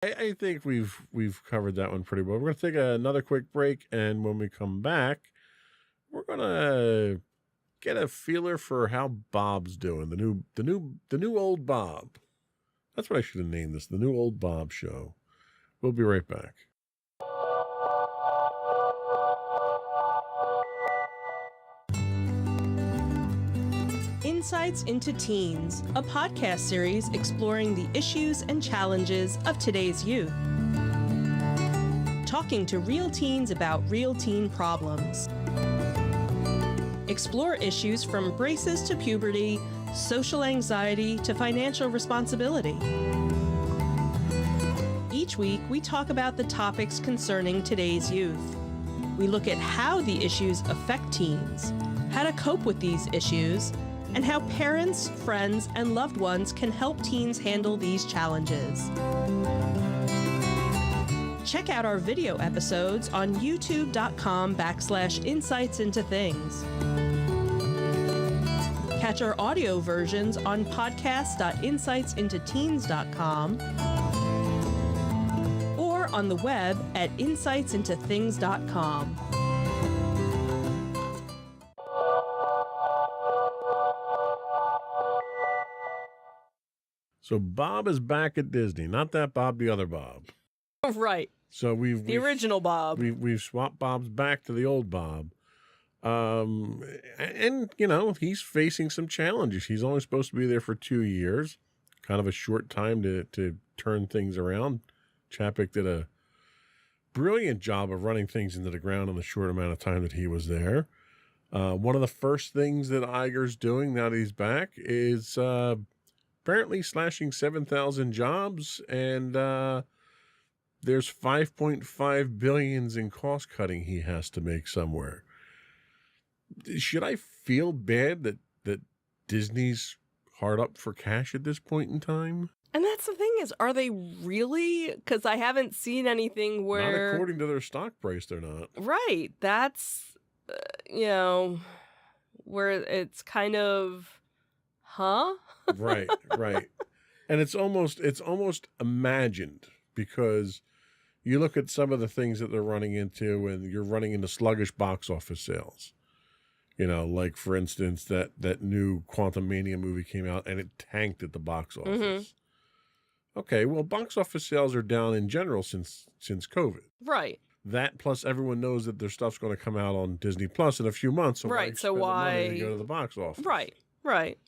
I think we've covered that one pretty well. We're going to take another quick break, and when we come back, we're going to get a feeler for how Bob's doing. The new old Bob. That's what I should have named this. The new old Bob show. We'll be right back. Insights into Teens, a podcast series exploring the issues and challenges of today's youth. Talking to real teens about real teen problems. Explore issues from braces to puberty, social anxiety to financial responsibility. Each week, we talk about the topics concerning today's youth. We look at how the issues affect teens, how to cope with these issues, and how parents, friends, and loved ones can help teens handle these challenges. Check out our video episodes on youtube.com/insightsintothings. Catch our audio versions on podcast.insightsintoteens.com or on the web at insightsintothings.com. So Bob is back at Disney. Not that Bob, the other Bob. Right. So the original Bob. We've swapped Bob's back to the old Bob. And, you know, he's facing some challenges. He's only supposed to be there for 2 years. Kind of a short time to turn things around. Chapek did a brilliant job of running things into the ground in the short amount of time that he was there. One of the first things that Iger's doing now that he's back is apparently slashing 7,000 jobs, and there's $5.5 billion in cost cutting he has to make somewhere. Should I feel bad that Disney's hard up for cash at this point in time? And that's the thing is, are they really? Because I haven't seen anything where... Not according to their stock price, they're not. Right. That's, where it's kind of, huh? Right. And it's almost imagined, because you look at some of the things that they're running into, and you're running into sluggish box office sales. You know, like, for instance, that new Quantumania movie came out and it tanked at the box office. Mm-hmm. Okay, well, box office sales are down in general since COVID. Right. That plus everyone knows that their stuff's going to come out on Disney Plus in a few months. So right. So why to go to the box office? Right.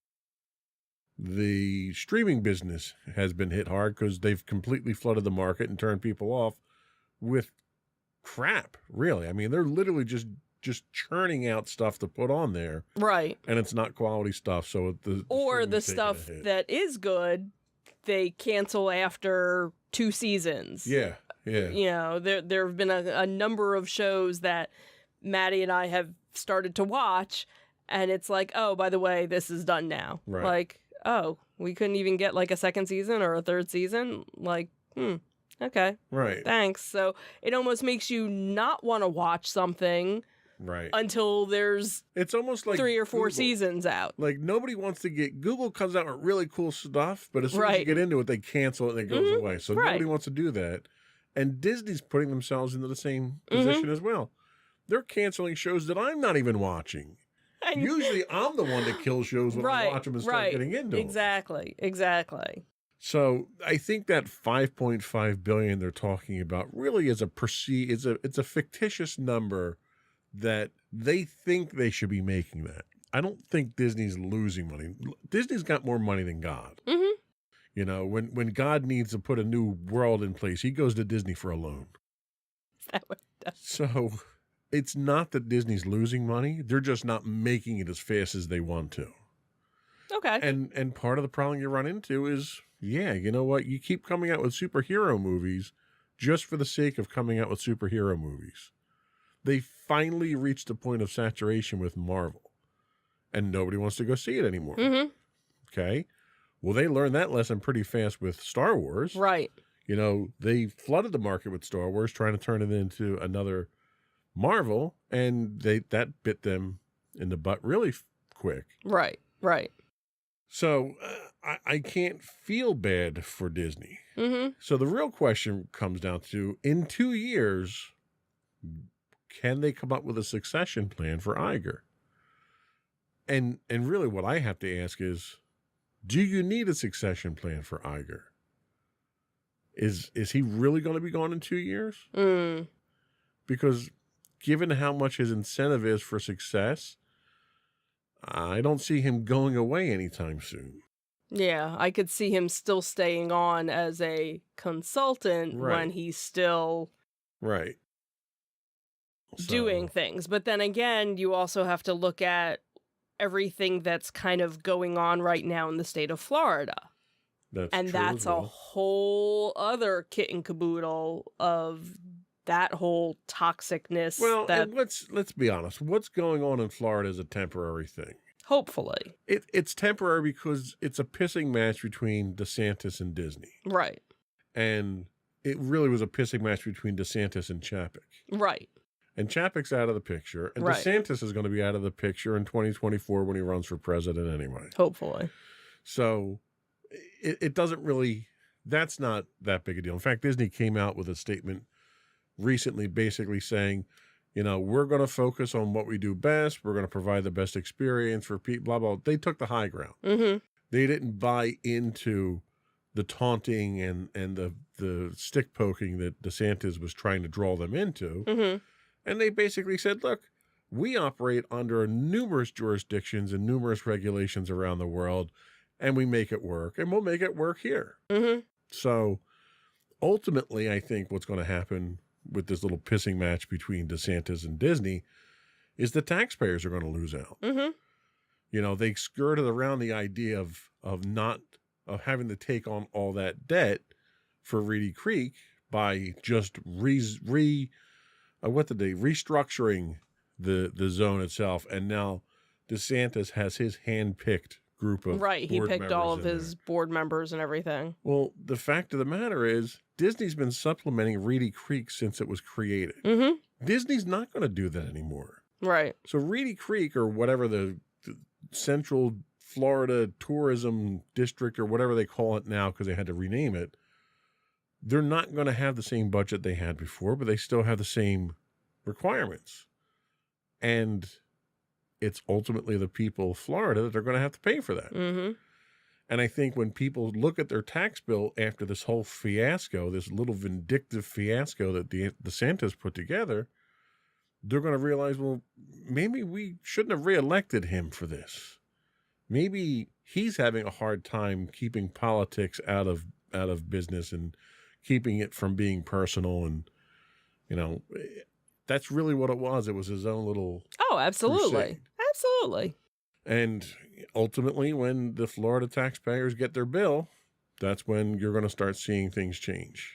The streaming business has been hit hard because they've completely flooded the market and turned people off with crap. Really, I mean, they're literally just churning out stuff to put on there. Right. And it's not quality stuff. So the stuff that is good, they cancel after 2 seasons. Yeah. You know, there have been a number of shows that Maddie and I have started to watch, and it's like, oh, by the way, this is done now. Right. Like, oh, we couldn't even get like a second season or a third season? Like, okay. Right. Thanks. So it almost makes you not want to watch something. Right. Until it's almost like 3 or 4 Google. Seasons out. Like, nobody wants to Google comes out with really cool stuff, but as soon as you get into it, they cancel it and it goes away. So nobody wants to do that. And Disney's putting themselves into the same position as well. They're canceling shows that I'm not even watching. Usually I'm the one that kills shows when I watch them and start getting into them. Exactly. So I think that $5.5 billion they're talking about really is it's a fictitious number that they think they should be making that. I don't think Disney's losing money. Disney's got more money than God. Mm-hmm. You know, when God needs to put a new world in place, he goes to Disney for a loan. Is that what it does? So it's not that Disney's losing money. They're just not making it as fast as they want to. Okay. And part of the problem you run into is, you know what? You keep coming out with superhero movies just for the sake of coming out with superhero movies. They finally reached the point of saturation with Marvel, and nobody wants to go see it anymore. Mm-hmm. Okay. Well, they learned that lesson pretty fast with Star Wars. Right. You know, they flooded the market with Star Wars, trying to turn it into another Marvel, and that bit them in the butt really quick. Right. So I can't feel bad for Disney. Mm-hmm. So the real question comes down to, in 2 years, can they come up with a succession plan for Iger? And really what I have to ask is, do you need a succession plan for Iger? Is he really going to be gone in 2 years? Mm. Because given how much his incentive is for success, I don't see him going away anytime soon. Yeah, I could see him still staying on as a consultant Right. when he's still Right. doing So, things. But then again, you also have to look at everything that's kind of going on right now in the state of Florida. that's true That's as a well. whole other kit and caboodle of that whole toxicness Well, that and let's be honest. What's going on in Florida is a temporary thing. hopefully. It's temporary because it's a pissing match between DeSantis and Disney. Right. And it really was a pissing match between DeSantis and Chapek. Right. And Chapek's out of the picture. And Right. DeSantis is going to be out of the picture in 2024 when he runs for president anyway. Hopefully. So it doesn't really, that's not that big a deal. In fact, Disney came out with a statement recently basically saying, we're going to focus on what we do best. We're going to provide the best experience for people, blah, blah. They took the high ground. Mm-hmm. They didn't buy into the taunting and the stick poking that DeSantis was trying to draw them into. Mm-hmm. And they basically said, look, we operate under numerous jurisdictions and numerous regulations around the world, and we make it work, and we'll make it work here. Mm-hmm. So ultimately, I think what's going to happen with this little pissing match between DeSantis and Disney is the taxpayers are going to lose out. Mm-hmm. They skirted around the idea of having to take on all that debt for Reedy Creek by just restructuring the zone itself, and now DeSantis has his hand-picked group of Right. He board picked all of members in his there. board members and everything. Well, the fact of the matter is, Disney's been supplementing Reedy Creek since it was created. Mm-hmm. Disney's not going to do that anymore. Right. So Reedy Creek, or whatever the Central Florida Tourism District, or whatever they call it now because they had to rename it, they're not going to have the same budget they had before, but they still have the same requirements. And it's ultimately the people of Florida that are going to have to pay for that. Mm-hmm. And I think when people look at their tax bill after this whole fiasco, this little vindictive fiasco that DeSantis put together, they're going to realize, well, maybe we shouldn't have reelected him for this. Maybe he's having a hard time keeping politics out of business and keeping it from being personal. And, that's really what it was. It was his own little Oh, absolutely. crusade. Absolutely. And ultimately, when the Florida taxpayers get their bill, that's when you're going to start seeing things change.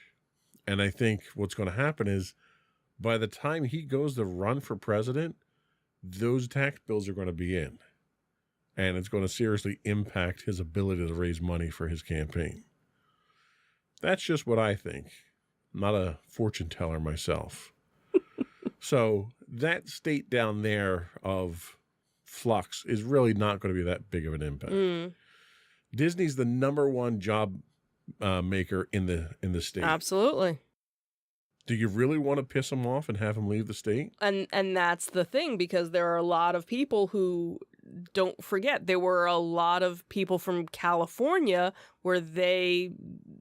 And I think what's going to happen is by the time he goes to run for president, those tax bills are going to be in. And it's going to seriously impact his ability to raise money for his campaign. That's just what I think. I'm not a fortune teller myself. So that state down there of flux is really not going to be that big of an impact. Mm, Disney's the number one job maker in the state. absolutely. Do you really want to piss him off and have him leave the state? And that's the thing, because there are a lot of people who don't forget there were a lot of people from California where they,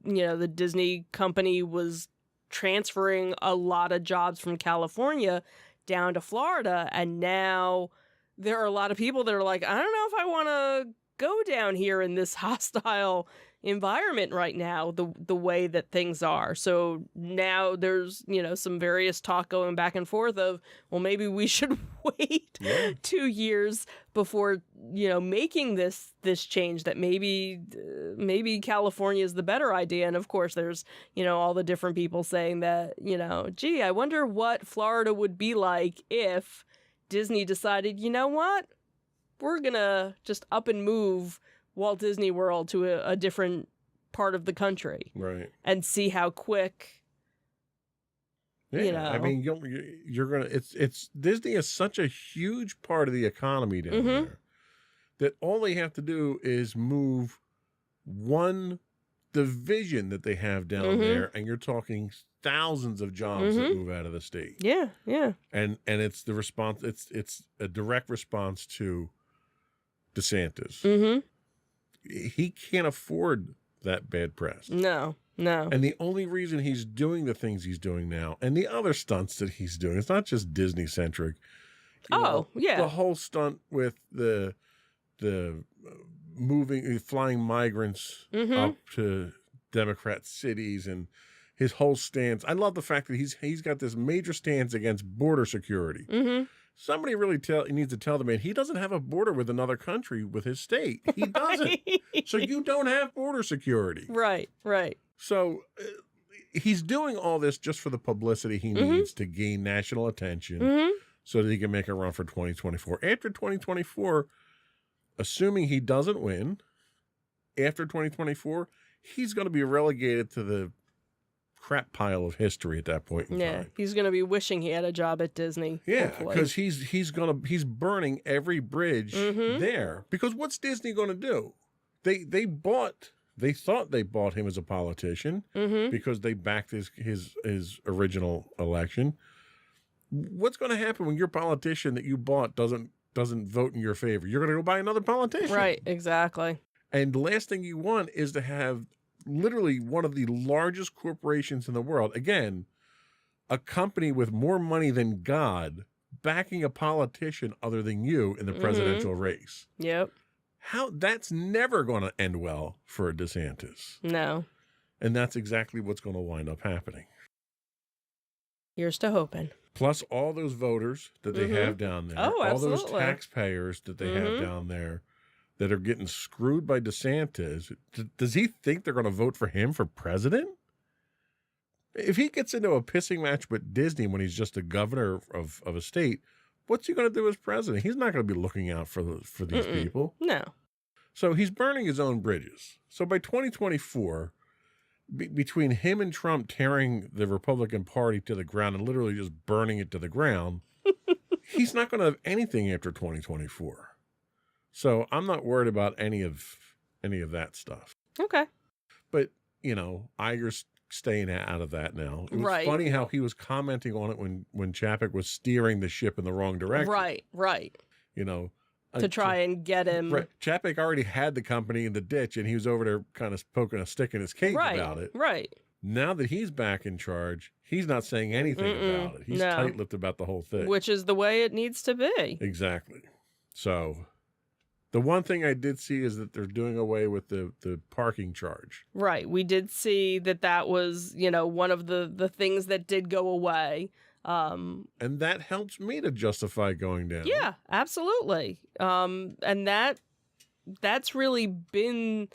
the Disney company was transferring a lot of jobs from California down to Florida, and now there are a lot of people that are like, I don't know if I want to go down here in this hostile environment right now, the way that things are. So now there's, some various talk going back and forth of, well, maybe we should wait 2 years before, making this change, that maybe California is the better idea. And of course there's, all the different people saying that, gee, I wonder what Florida would be like if Disney decided, you know what, we're gonna just up and move Walt Disney World to a different part of the country, Right. and see how quick. Yeah. I mean, you're gonna. It's Disney is such a huge part of the economy down there that all they have to do is move one division that they have down there, and you're talking thousands of jobs that move out of the state. Yeah, yeah. And it's the response. It's a direct response to DeSantis. Mm-hmm. He can't afford that bad press. No. And the only reason he's doing the things he's doing now, and the other stunts that he's doing, it's not just Disney centric. Yeah. The whole stunt with the flying migrants up to Democrat cities, and his whole stance. I love the fact that he's got this major stance against border security. Mm-hmm. Somebody really needs to tell the man he doesn't have a border with another country with his state. He doesn't. So you don't have border security. Right. So he's doing all this just for the publicity he needs to gain national attention so that he can make a run for 2024. After 2024, assuming he doesn't win, after 2024, he's going to be relegated to the crap pile of history at that point in time. He's going to be wishing he had a job at Disney. Yeah, because he's burning every bridge there. Because what's Disney going to do? They thought they bought him as a politician because they backed his original election. What's going to happen when your politician that you bought doesn't vote in your favor? You're going to go buy another politician. Right, exactly. And the last thing you want is to have literally one of the largest corporations in the world, again, a company with more money than God, backing a politician other than you in the presidential race. Yep. That's never going to end well for a DeSantis. No. And that's exactly what's going to wind up happening. Here's to hoping. Plus all those voters that they have down there. Oh, all those absolutely. taxpayers that they have down there that are getting screwed by DeSantis. Does he think they're going to vote for him for president? If he gets into a pissing match with Disney when he's just a governor of a state, what's he going to do as president? He's not going to be looking out for these people. No. So he's burning his own bridges. So by 2024, between him and Trump tearing the Republican Party to the ground and literally just burning it to the ground, he's not going to have anything after 2024. So I'm not worried about any of that stuff. Okay. But, Iger's staying out of that now. It was funny how he was commenting on it when Chapek was steering the ship in the wrong direction. Right. To try and get him. Right. Chapek already had the company in the ditch, and he was over there kind of poking a stick in his cage about it. Right. Now that he's back in charge, he's not saying anything about it. He's tight-lipped about the whole thing. Which is the way it needs to be. Exactly. So the one thing I did see is that they're doing away with the parking charge. Right. We did see that was, one of the things that did go away. And that helps me to justify going down. Yeah, absolutely. And that's really been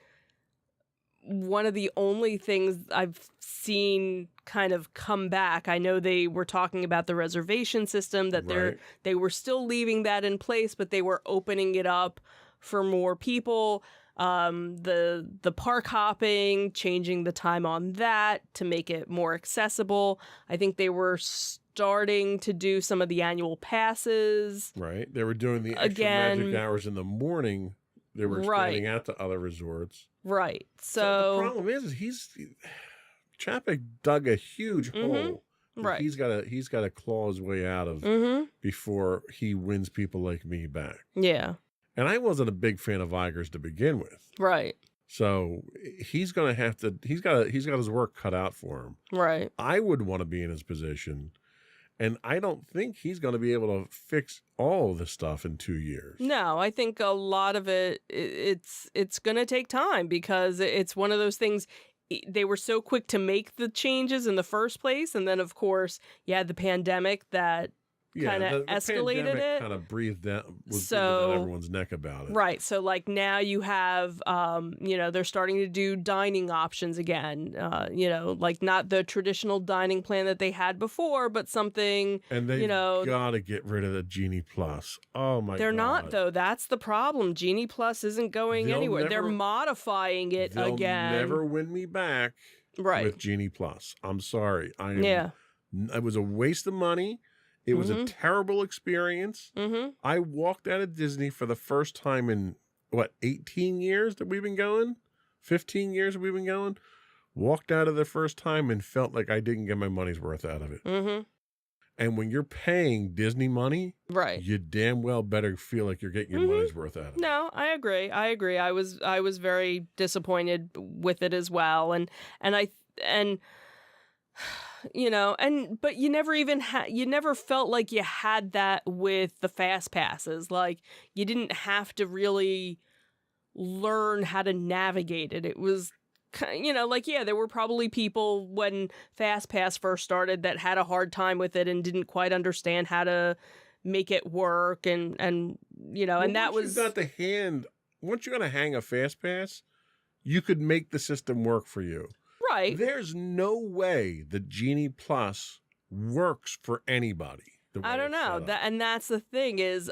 one of the only things I've seen kind of come back. I know they were talking about the reservation system, that they were still leaving that in place, but they were opening it up for more people. The park hopping, changing the time on that to make it more accessible. I think they were starting to do some of the annual passes. Right. They were doing the extra magic hours in the morning. They were expanding out to other resorts. Right. So the problem is Chapek dug a huge hole. Right. He's got to claw his way out of before he wins people like me back. Yeah. And I wasn't a big fan of Iger's to begin with. Right. So he's got his work cut out for him. Right. I would want to be in his position. And I don't think he's going to be able to fix all of this stuff in 2 years. No, I think a lot of it's going to take time, because it's one of those things. They were so quick to make the changes in the first place. And then, of course, you had the pandemic that kind of escalated it. Kind of breathed down everyone's neck about it. Right. So now you have, they're starting to do dining options again. Not the traditional dining plan that they had before, but something. And they got to get rid of the Genie Plus. Oh my God. They're not, though. That's the problem. Genie Plus isn't going anywhere. They're modifying it again. They'll never win me back with Genie Plus. I'm sorry. It was a waste of money. It was a terrible experience. I walked out of Disney for the first time in, 18 years that we've been going? 15 years we've been going, walked out of the first time and felt like I didn't get my money's worth out of it. Mm-hmm. And when you're paying Disney money, Right. you damn well better feel like you're getting your money's worth out of it. No, I agree. I was very disappointed with it as well, and but you never even you never felt like you had that with the fast passes. Like, you didn't have to really learn how to navigate it. It was, there were probably people when FastPass first started that had a hard time with it and didn't quite understand how to make it work, and and that was once you got to hang a FastPass, you could make the system work for you. right. There's no way the Genie Plus works for anybody. I don't know that's the thing is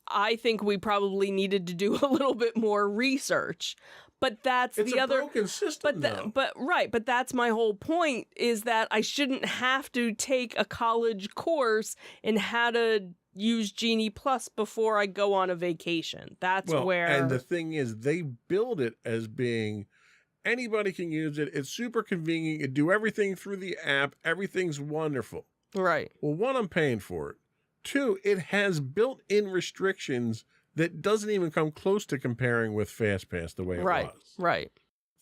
I think we probably needed to do a little bit more research. But that's it's the a broken system, but that's my whole point, is that I shouldn't have to take a college course in how to use Genie Plus before I go on a vacation. That's where. And the thing is, they build it as being anybody can use it. It's super convenient. You do everything through the app. Everything's wonderful. Right. Well, one, I'm paying for it. Two, it has built-in restrictions that doesn't even come close to comparing with FastPass the way it was. Right.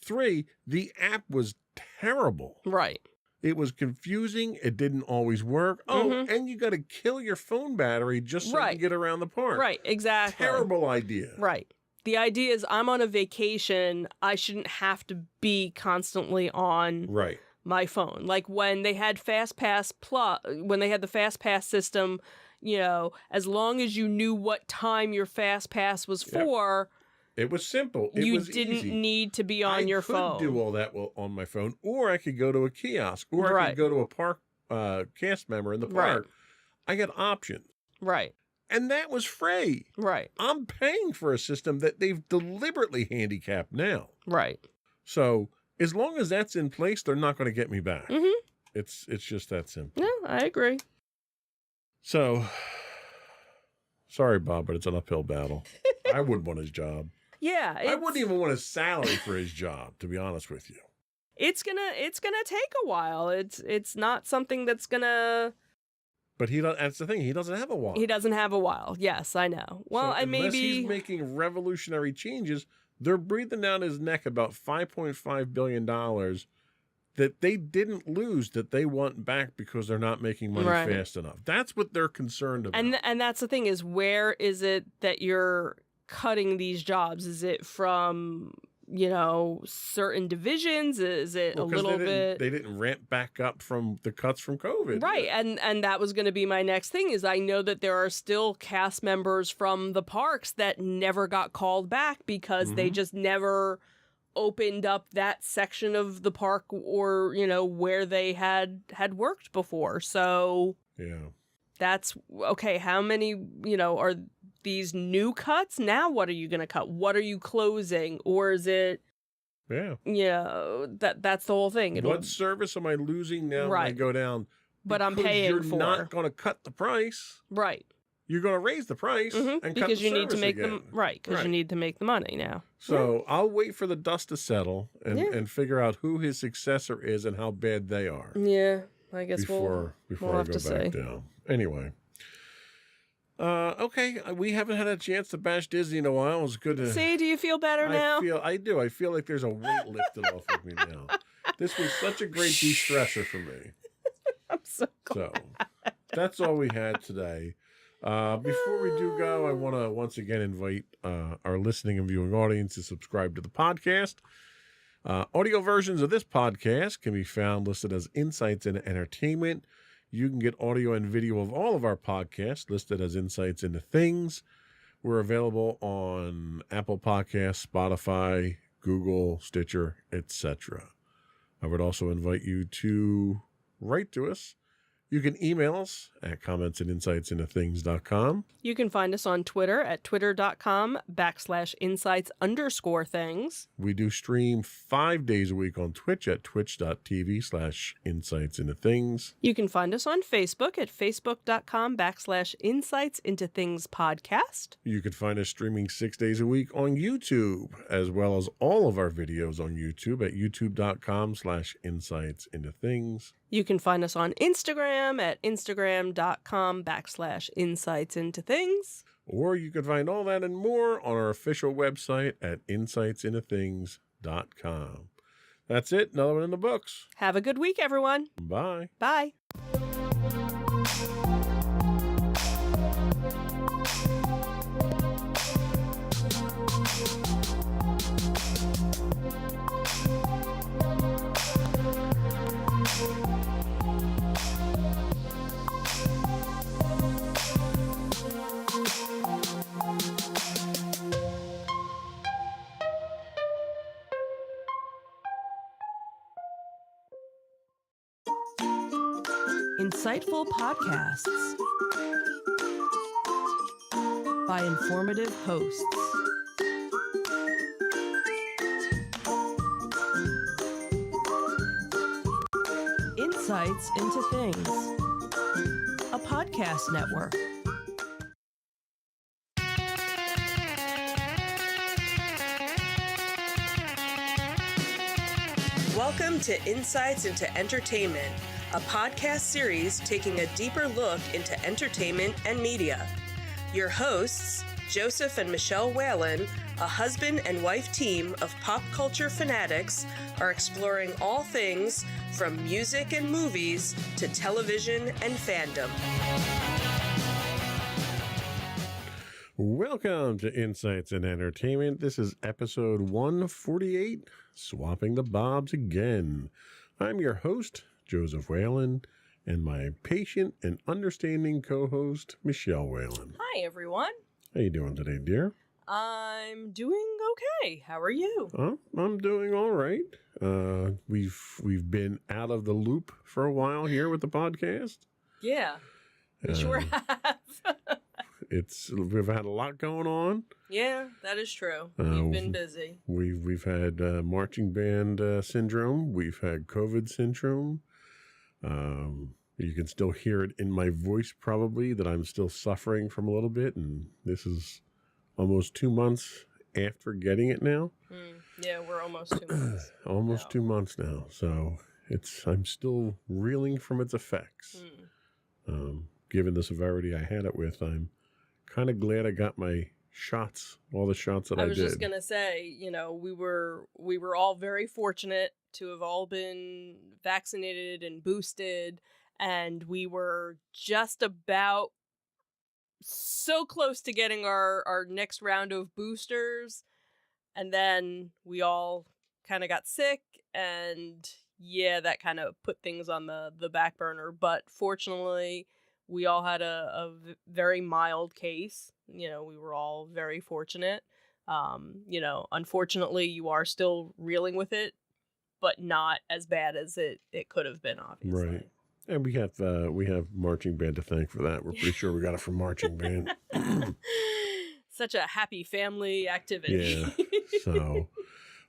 Three, the app was terrible. Right. It was confusing. It didn't always work. Oh, and you got to kill your phone battery just so you can get around the park. Right, exactly. Terrible idea. Right. The idea is I'm on a vacation. I shouldn't have to be constantly on my phone. Like when they had FastPass Plus, when they had the FastPass system, as long as you knew what time your FastPass was for, it was simple. You didn't need to be on your phone. I could do all that on my phone, or I could go to a kiosk, or I could go to a park cast member in the park. I got options. Right. And that was free. Right. I'm paying for a system that they've deliberately handicapped now. Right. So as long as that's in place, they're not going to get me back. Mm-hmm. It's just that simple. No, I agree. So, sorry, Bob, but it's an uphill battle. I wouldn't want his job. Yeah. I wouldn't even want his salary for his job, to be honest with you. It's gonna take a while. It's not something that's gonna. But that's the thing. He doesn't have a while. He doesn't have a while. Yes, I know. Well, so unless he's making revolutionary changes, they're breathing down his neck about $5.5 billion that they didn't lose, that they want back because they're not making money fast enough. That's what they're concerned about. And that's the thing is, where is it that you're cutting these jobs? Is it from, certain divisions? Is it a little bit? They didn't ramp back up from the cuts from COVID. Right. And that was going to be my next thing, is I know that there are still cast members from the parks that never got called back because they just never opened up that section of the park or, where they had worked before. So that's okay. How many, are these new cuts? Now what are you going to cut? What are you closing? Or is it, that's the whole thing. What service am I losing now when I go down? But I'm paying you're for. You're not going to cut the price. Right. You're going to raise the price and cut the because you need to make again. because you need to make the money now. So I'll wait for the dust to settle and figure out who his successor is and how bad they are. Yeah, I guess before we'll I have go to back see. down. Anyway, okay, we haven't had a chance to bash Disney in a while. It was good to see. Do you feel better now? I do. I feel like there's a weight lifted off of me now. This was such a great de-stressor for me. I'm so glad. So that's all we had today. Before we do go, I want to once again invite our listening and viewing audience to subscribe to the podcast. Audio versions of this podcast can be found listed as Insights into Entertainment. You can get audio and video of all of our podcasts listed as Insights into Things. We're available on Apple Podcasts, Spotify, Google, Stitcher, etc. I would also invite you to write to us. You can email us at comments@insightsintothings.com. You can find us on Twitter at twitter.com/insights_things. We do stream 5 days a week on Twitch at twitch.tv/insightsintothings. You can find us on Facebook at facebook.com/insightsintothingspodcast. You can find us streaming 6 days a week on YouTube, as well as all of our videos on YouTube at youtube.com/insightsintothings. You can find us on Instagram at instagram.com/insightsintothings. Or you can find all that and more on our official website at insightsintothings.com. That's it. Another one in the books. Have a good week, everyone. Bye. Bye. Insightful podcasts by informative hosts. Insights into Things, a podcast network. Welcome to Insights into Entertainment, a podcast series taking a deeper look into entertainment and media. Your hosts, Joseph and Michelle Whalen, a husband and wife team of pop culture fanatics, are exploring all things from music and movies to television and fandom. Welcome to Insights in Entertainment. This is episode 148, Swapping the Bobs Again. I'm your host, Joseph Whalen, and my patient and understanding co-host, Michelle Whalen. Hi, everyone. How you doing today, dear? I'm doing okay. How are you? I'm doing all right. We've been out of the loop for a while here with the podcast. Yeah, we sure have. We've had a lot going on. Yeah, that is true. We've been busy. We've had marching band syndrome. We've had COVID syndrome. You can still hear it in my voice probably that I'm still suffering from a little bit, and this is almost 2 months after getting it now. Yeah, we're almost 2 months. Almost 2 months now. So I'm still reeling from its effects. Given the severity I had it with, I'm kind of glad I got my shots, all the shots that I did. I was just gonna say, we were all very fortunate to have all been vaccinated and boosted, and we were just about so close to getting our next round of boosters, and then we all kind of got sick, and yeah, that kind of put things on the back burner. But fortunately, we all had a very mild case. We were all very fortunate. Unfortunately, you are still reeling with it, but not as bad as it could have been, obviously. Right. And we have marching band to thank for that. We're pretty sure we got it from marching band. Such a happy family activity. Yeah. So,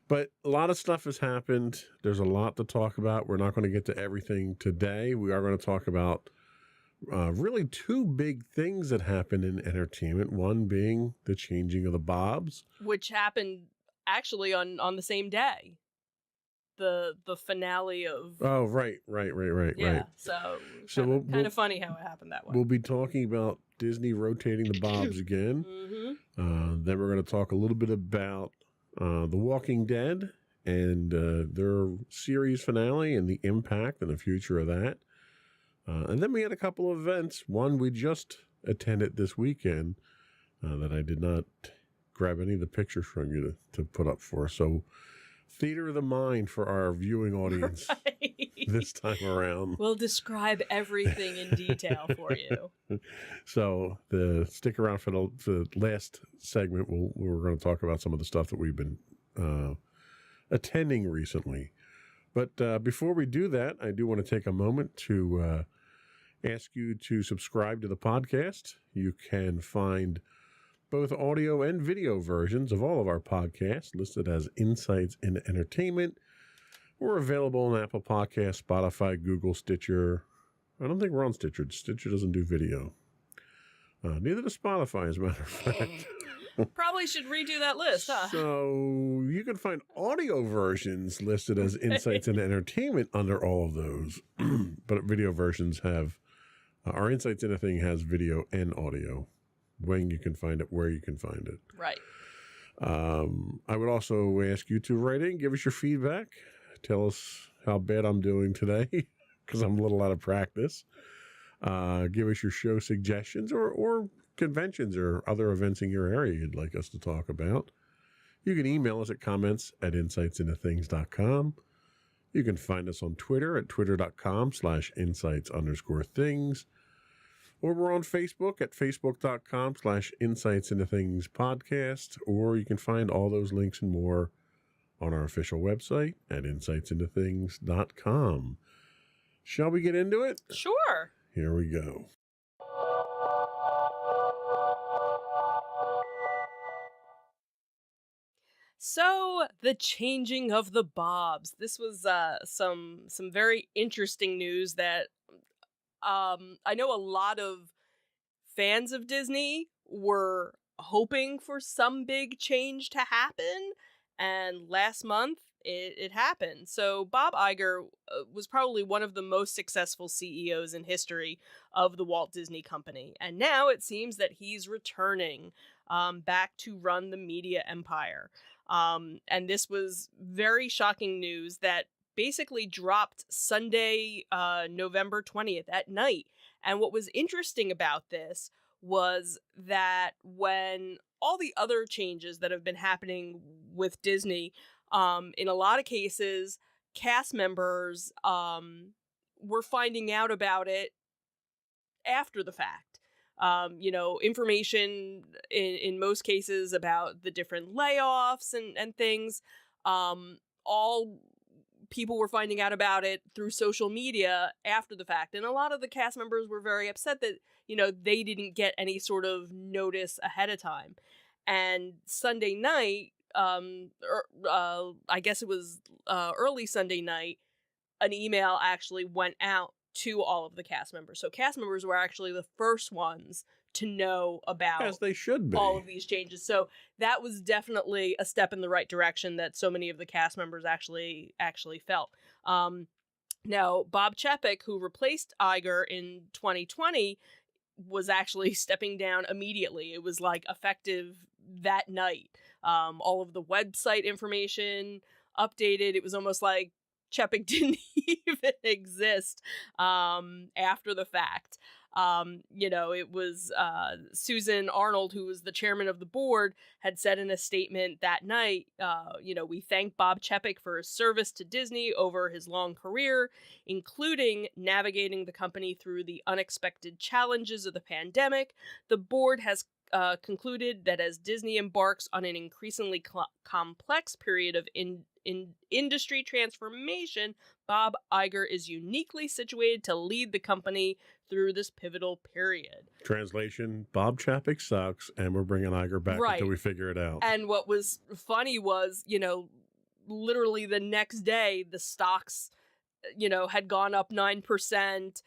but a lot of stuff has happened. There's a lot to talk about. We're not going to get to everything today. We are going to talk about really two big things that happened in entertainment. One being the changing of the Bobs, which happened actually on the same day. The finale of right. Yeah, so we'll kind of funny how it happened that way. We'll be talking about Disney rotating the Bobs again. Then we're going to talk a little bit about The Walking Dead and their series finale and the impact and the future of that. And then we had a couple of events. One we just attended this weekend that I did not grab any of the pictures from you to put up for. So theater of the mind for our viewing audience this time around. We'll describe everything in detail for you. So stick around for the last segment. We're going to talk about some of the stuff that we've been attending recently. But before we do that, I do want to take a moment to Ask you to subscribe to the podcast. You can find both audio and video versions of all of our podcasts listed as Insights in Entertainment. We're available on Apple Podcasts, Spotify, Google, Stitcher. I don't think we're on Stitcher. Stitcher doesn't do video. Neither does Spotify, as a matter of fact. Probably should redo that list, huh? So you can find audio versions listed as Insights in Entertainment under all of those. But video versions have, our Insights in a Thing has video and audio. When you can find it, where you can find it. Right. I would also ask you to write in, give us your feedback. Tell us how bad I'm doing today, because I'm a little out of practice. Give us your show suggestions or conventions or other events in your area you'd like us to talk about. You can email us at comments@insightsintothings.com. You can find us on Twitter at twitter.com/insights_things. Or we're on Facebook at facebook.com/insightsintothingspodcast. Or you can find all those links and more on our official website at insightsintothings.com. Shall we get into it? Sure. Here we go. So, the changing of the Bobs. This was some very interesting news that I know a lot of fans of Disney were hoping for some big change to happen, and last month it happened. So Bob Iger was probably one of the most successful CEOs in history of the Walt Disney Company, and now it seems that he's returning back to run the media empire. And this was very shocking news that basically dropped Sunday, November 20th at night. And what was interesting about this was that when all the other changes that have been happening with Disney, in a lot of cases, cast members were finding out about it after the fact. Information in most cases about the different layoffs and things, all people were finding out about it through social media after the fact. And a lot of the cast members were very upset that, they didn't get any sort of notice ahead of time. And Sunday night, I guess it was early Sunday night, an email actually went out to all of the cast members. So cast members were actually the first ones to know about, as they should be, all of these changes. So that was definitely a step in the right direction that so many of the cast members actually felt. Now, Bob Chapek, who replaced Iger in 2020, was actually stepping down immediately. It was like effective that night. All of the website information updated. It was almost like Chapek didn't even exist after the fact. It was Susan Arnold, who was the chairman of the board, had said in a statement that night, we thank Bob Chapek for his service to Disney over his long career, including navigating the company through the unexpected challenges of the pandemic. The board has concluded that as Disney embarks on an increasingly complex period of industry transformation, Bob Iger is uniquely situated to lead the company through this pivotal period. Translation: Bob Chapek sucks, and we're bringing Iger back until we figure it out. And what was funny was, literally the next day, the stocks, had gone up 9%.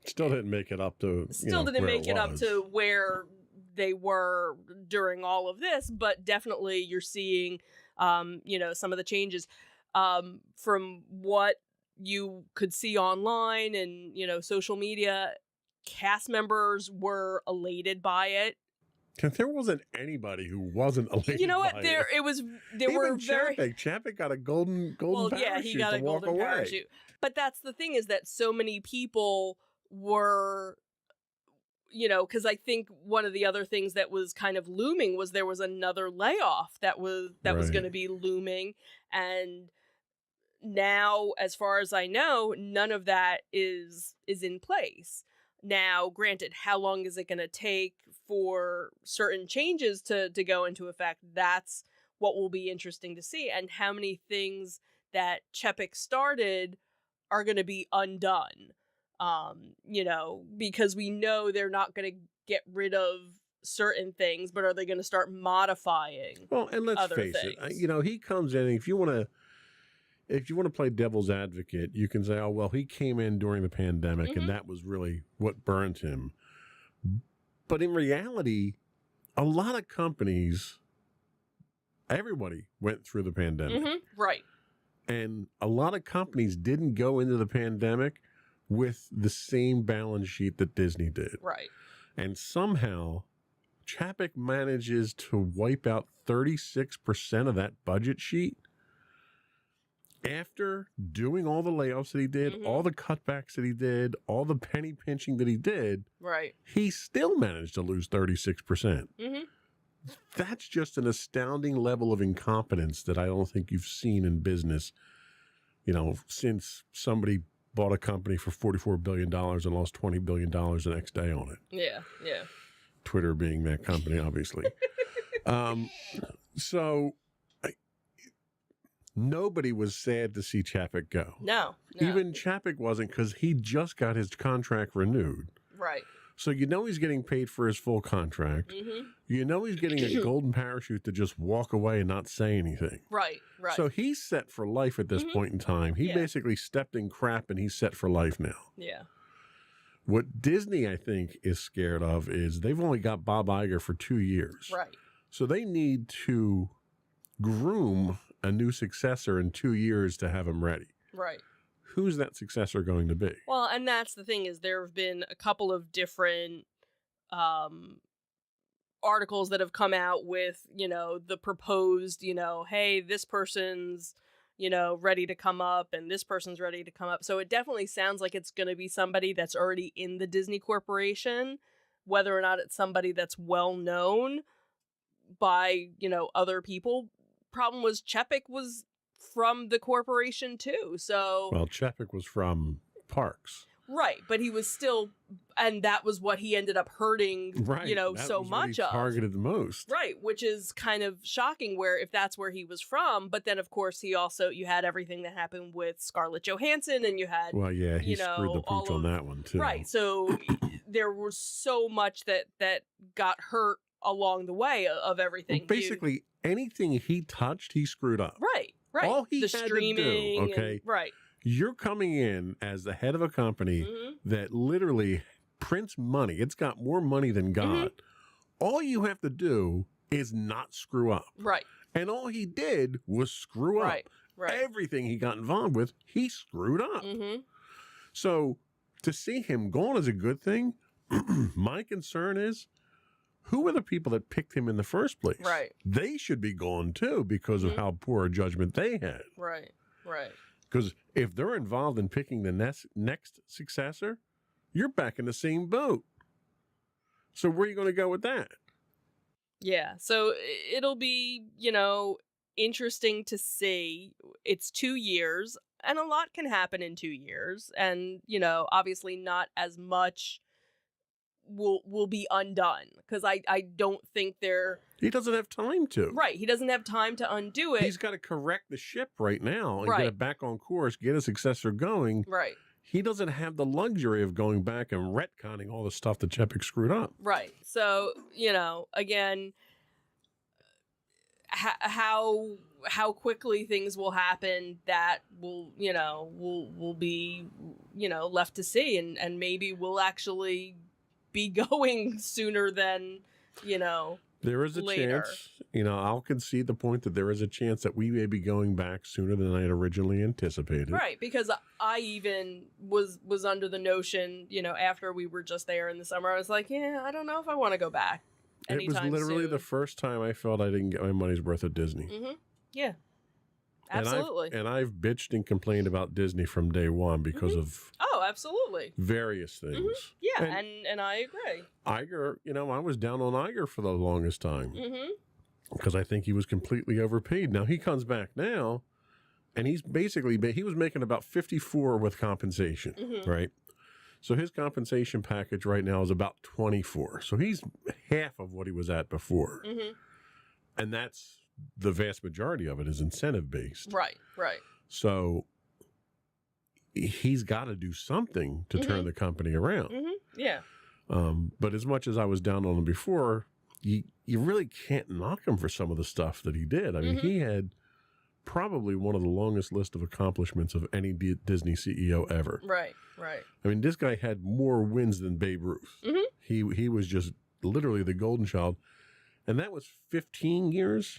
Still didn't make it up to. Still didn't make it up to where they were during all of this, but definitely you're seeing, some of the changes. From what you could see online and, social media, cast members were elated by it. There wasn't anybody who wasn't elated. You know what? by There were very. Chapek got a golden parachute. Yeah, he got a golden parachute. But that's the thing, is that so many people were, because I think one of the other things that was kind of looming was there was another layoff that was going to be looming, and now, as far as I know, none of that is in place. Now, granted, how long is it going to take for certain changes to go into effect? That's what will be interesting to see, and how many things that Chapek started are going to be undone. because we know they're not going to get rid of certain things, but are they going to start modifying? Well, and let's other face things? it, he comes in, and if you want to play devil's advocate, you can say, oh, well, he came in during the pandemic and that was really what burned him. But in reality, a lot of companies, everybody went through the pandemic. Right. And a lot of companies didn't go into the pandemic with the same balance sheet that Disney did. Right. And somehow Chapek manages to wipe out 36% of that budget sheet after doing all the layoffs that he did, all the cutbacks that he did, all the penny pinching that he did. Right. He still managed to lose 36%. That's just an astounding level of incompetence that I don't think you've seen in business, since somebody bought a company for $44 billion and lost $20 billion the next day on it. Yeah, yeah. Twitter being that company, obviously. Nobody was sad to see Chapek go. No. Even Chapek wasn't, because he just got his contract renewed. Right. So he's getting paid for his full contract. He's getting a golden parachute to just walk away and not say anything. Right. So he's set for life at this point in time. He basically stepped in crap and he's set for life now. Yeah. What Disney, I think, is scared of is they've only got Bob Iger for 2 years. Right. So they need to groom a new successor in 2 years to have him ready. Right. Who's that successor going to be? Well, and that's the thing, is there have been a couple of different articles that have come out with, the proposed, hey, this person's, ready to come up and this person's ready to come up. So it definitely sounds like it's going to be somebody that's already in the Disney Corporation, whether or not it's somebody that's well known by, other people. Problem was Chapek was from the corporation too, so... Well, Chapek was from Parks. Right, but he was still... And that was what he ended up hurting, right. so much of. Targeted the most. Right, which is kind of shocking if that's where he was from. But then, of course, you had everything that happened with Scarlett Johansson, and you had... Well, yeah, he screwed the pooch on that one, too. Right, so there was so much that got hurt along the way of everything. Well, basically, anything he touched, he screwed up. Right. Right. All he the had streaming to do, okay? Right. You're coming in as the head of a company that literally prints money. It's got more money than God. All you have to do is not screw up. Right. And all he did was screw up. Right. Everything he got involved with, he screwed up. So to see him gone is a good thing. My concern is, who were the people that picked him in the first place? Right. They should be gone too because of how poor a judgment they had. Right. Right. Because if they're involved in picking the next successor, you're back in the same boat. So where are you going to go with that? Yeah. So it'll be, interesting to see. It's 2 years, and a lot can happen in 2 years. And, obviously not as much will be undone, because I don't think he doesn't have time to. Right, he doesn't have time to undo it. He's got to correct the ship right now and Right. get it back on course, get a successor going. Right. He doesn't have the luxury of going back and retconning all the stuff that Chapek screwed up. Right. So, again, how quickly things will happen, that will be left to see, and maybe we'll actually be going sooner than There is a later. chance, I'll concede the point that there is a chance that we may be going back sooner than I had originally anticipated. Right, because I even was under the notion, after we were just there in the summer, I was like, yeah, I don't know if I want to go back It was literally the first time I felt I didn't get my money's worth at Disney. Yeah. Absolutely. And I've bitched and complained about Disney from day one because of Oh, absolutely. various things. Yeah, and I agree. Iger, I was down on Iger for the longest time because I think he was completely overpaid. Now he comes back now, and he was making about 54 with compensation, right? So his compensation package right now is about 24. So he's half of what he was at before, and that's the vast majority of it is incentive based. Right. So he's got to do something to turn the company around. Yeah. But as much as I was down on him before, you really can't knock him for some of the stuff that he did. I mean, he had probably one of the longest list of accomplishments of any Disney CEO ever. Right. I mean, this guy had more wins than Babe Ruth. He was just literally the golden child. And that was 15 years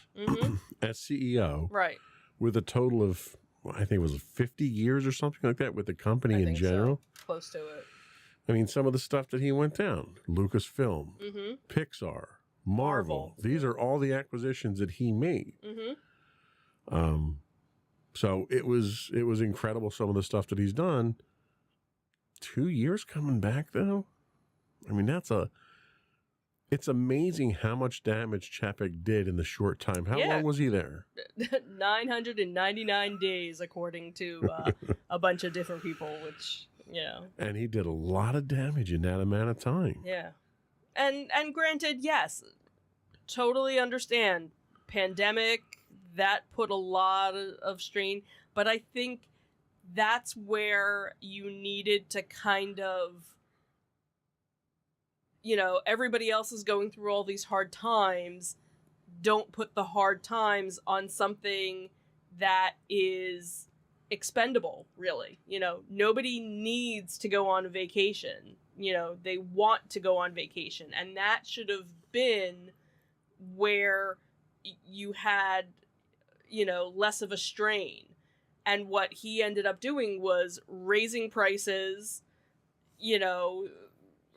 as CEO. Right. With a total of, I think it was 50 years or something like that with the company in general. So. Close to it. I mean, some of the stuff that he went down, Lucasfilm, Pixar, Marvel. These are all the acquisitions that he made. So it was incredible, some of the stuff that he's done. 2 years coming back, though? I mean, it's amazing how much damage Chapek did in the short time. How long was he there? 999 days, according to a bunch of different people, which, And he did a lot of damage in that amount of time. Yeah. And granted, yes, totally understand. Pandemic, that put a lot of strain, but I think that's where you needed to kind of, everybody else is going through all these hard times. Don't put the hard times on something that is expendable, really. Nobody needs to go on a vacation. They want to go on vacation. And that should have been where you had, less of a strain. And what he ended up doing was raising prices,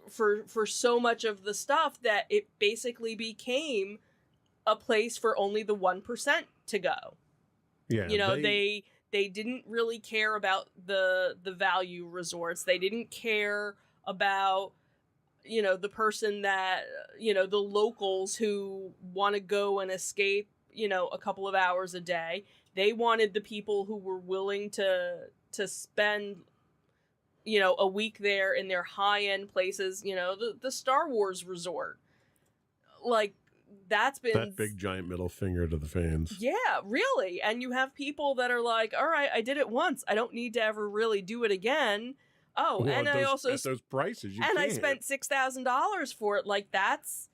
for so much of the stuff that it basically became a place for only the 1% to go. Yeah. They didn't really care about the value resorts. They didn't care about, the person that, the locals who want to go and escape, a couple of hours a day. They wanted the people who were willing to spend, a week there in their high-end places, the Star Wars resort. Like, that's been... That big giant middle finger to the fans. Yeah, really. And you have people that are like, all right, I did it once. I don't need to ever really do it again. Oh, well, and I also... At those prices, you and can't. I spent $6,000 for it. Like, that's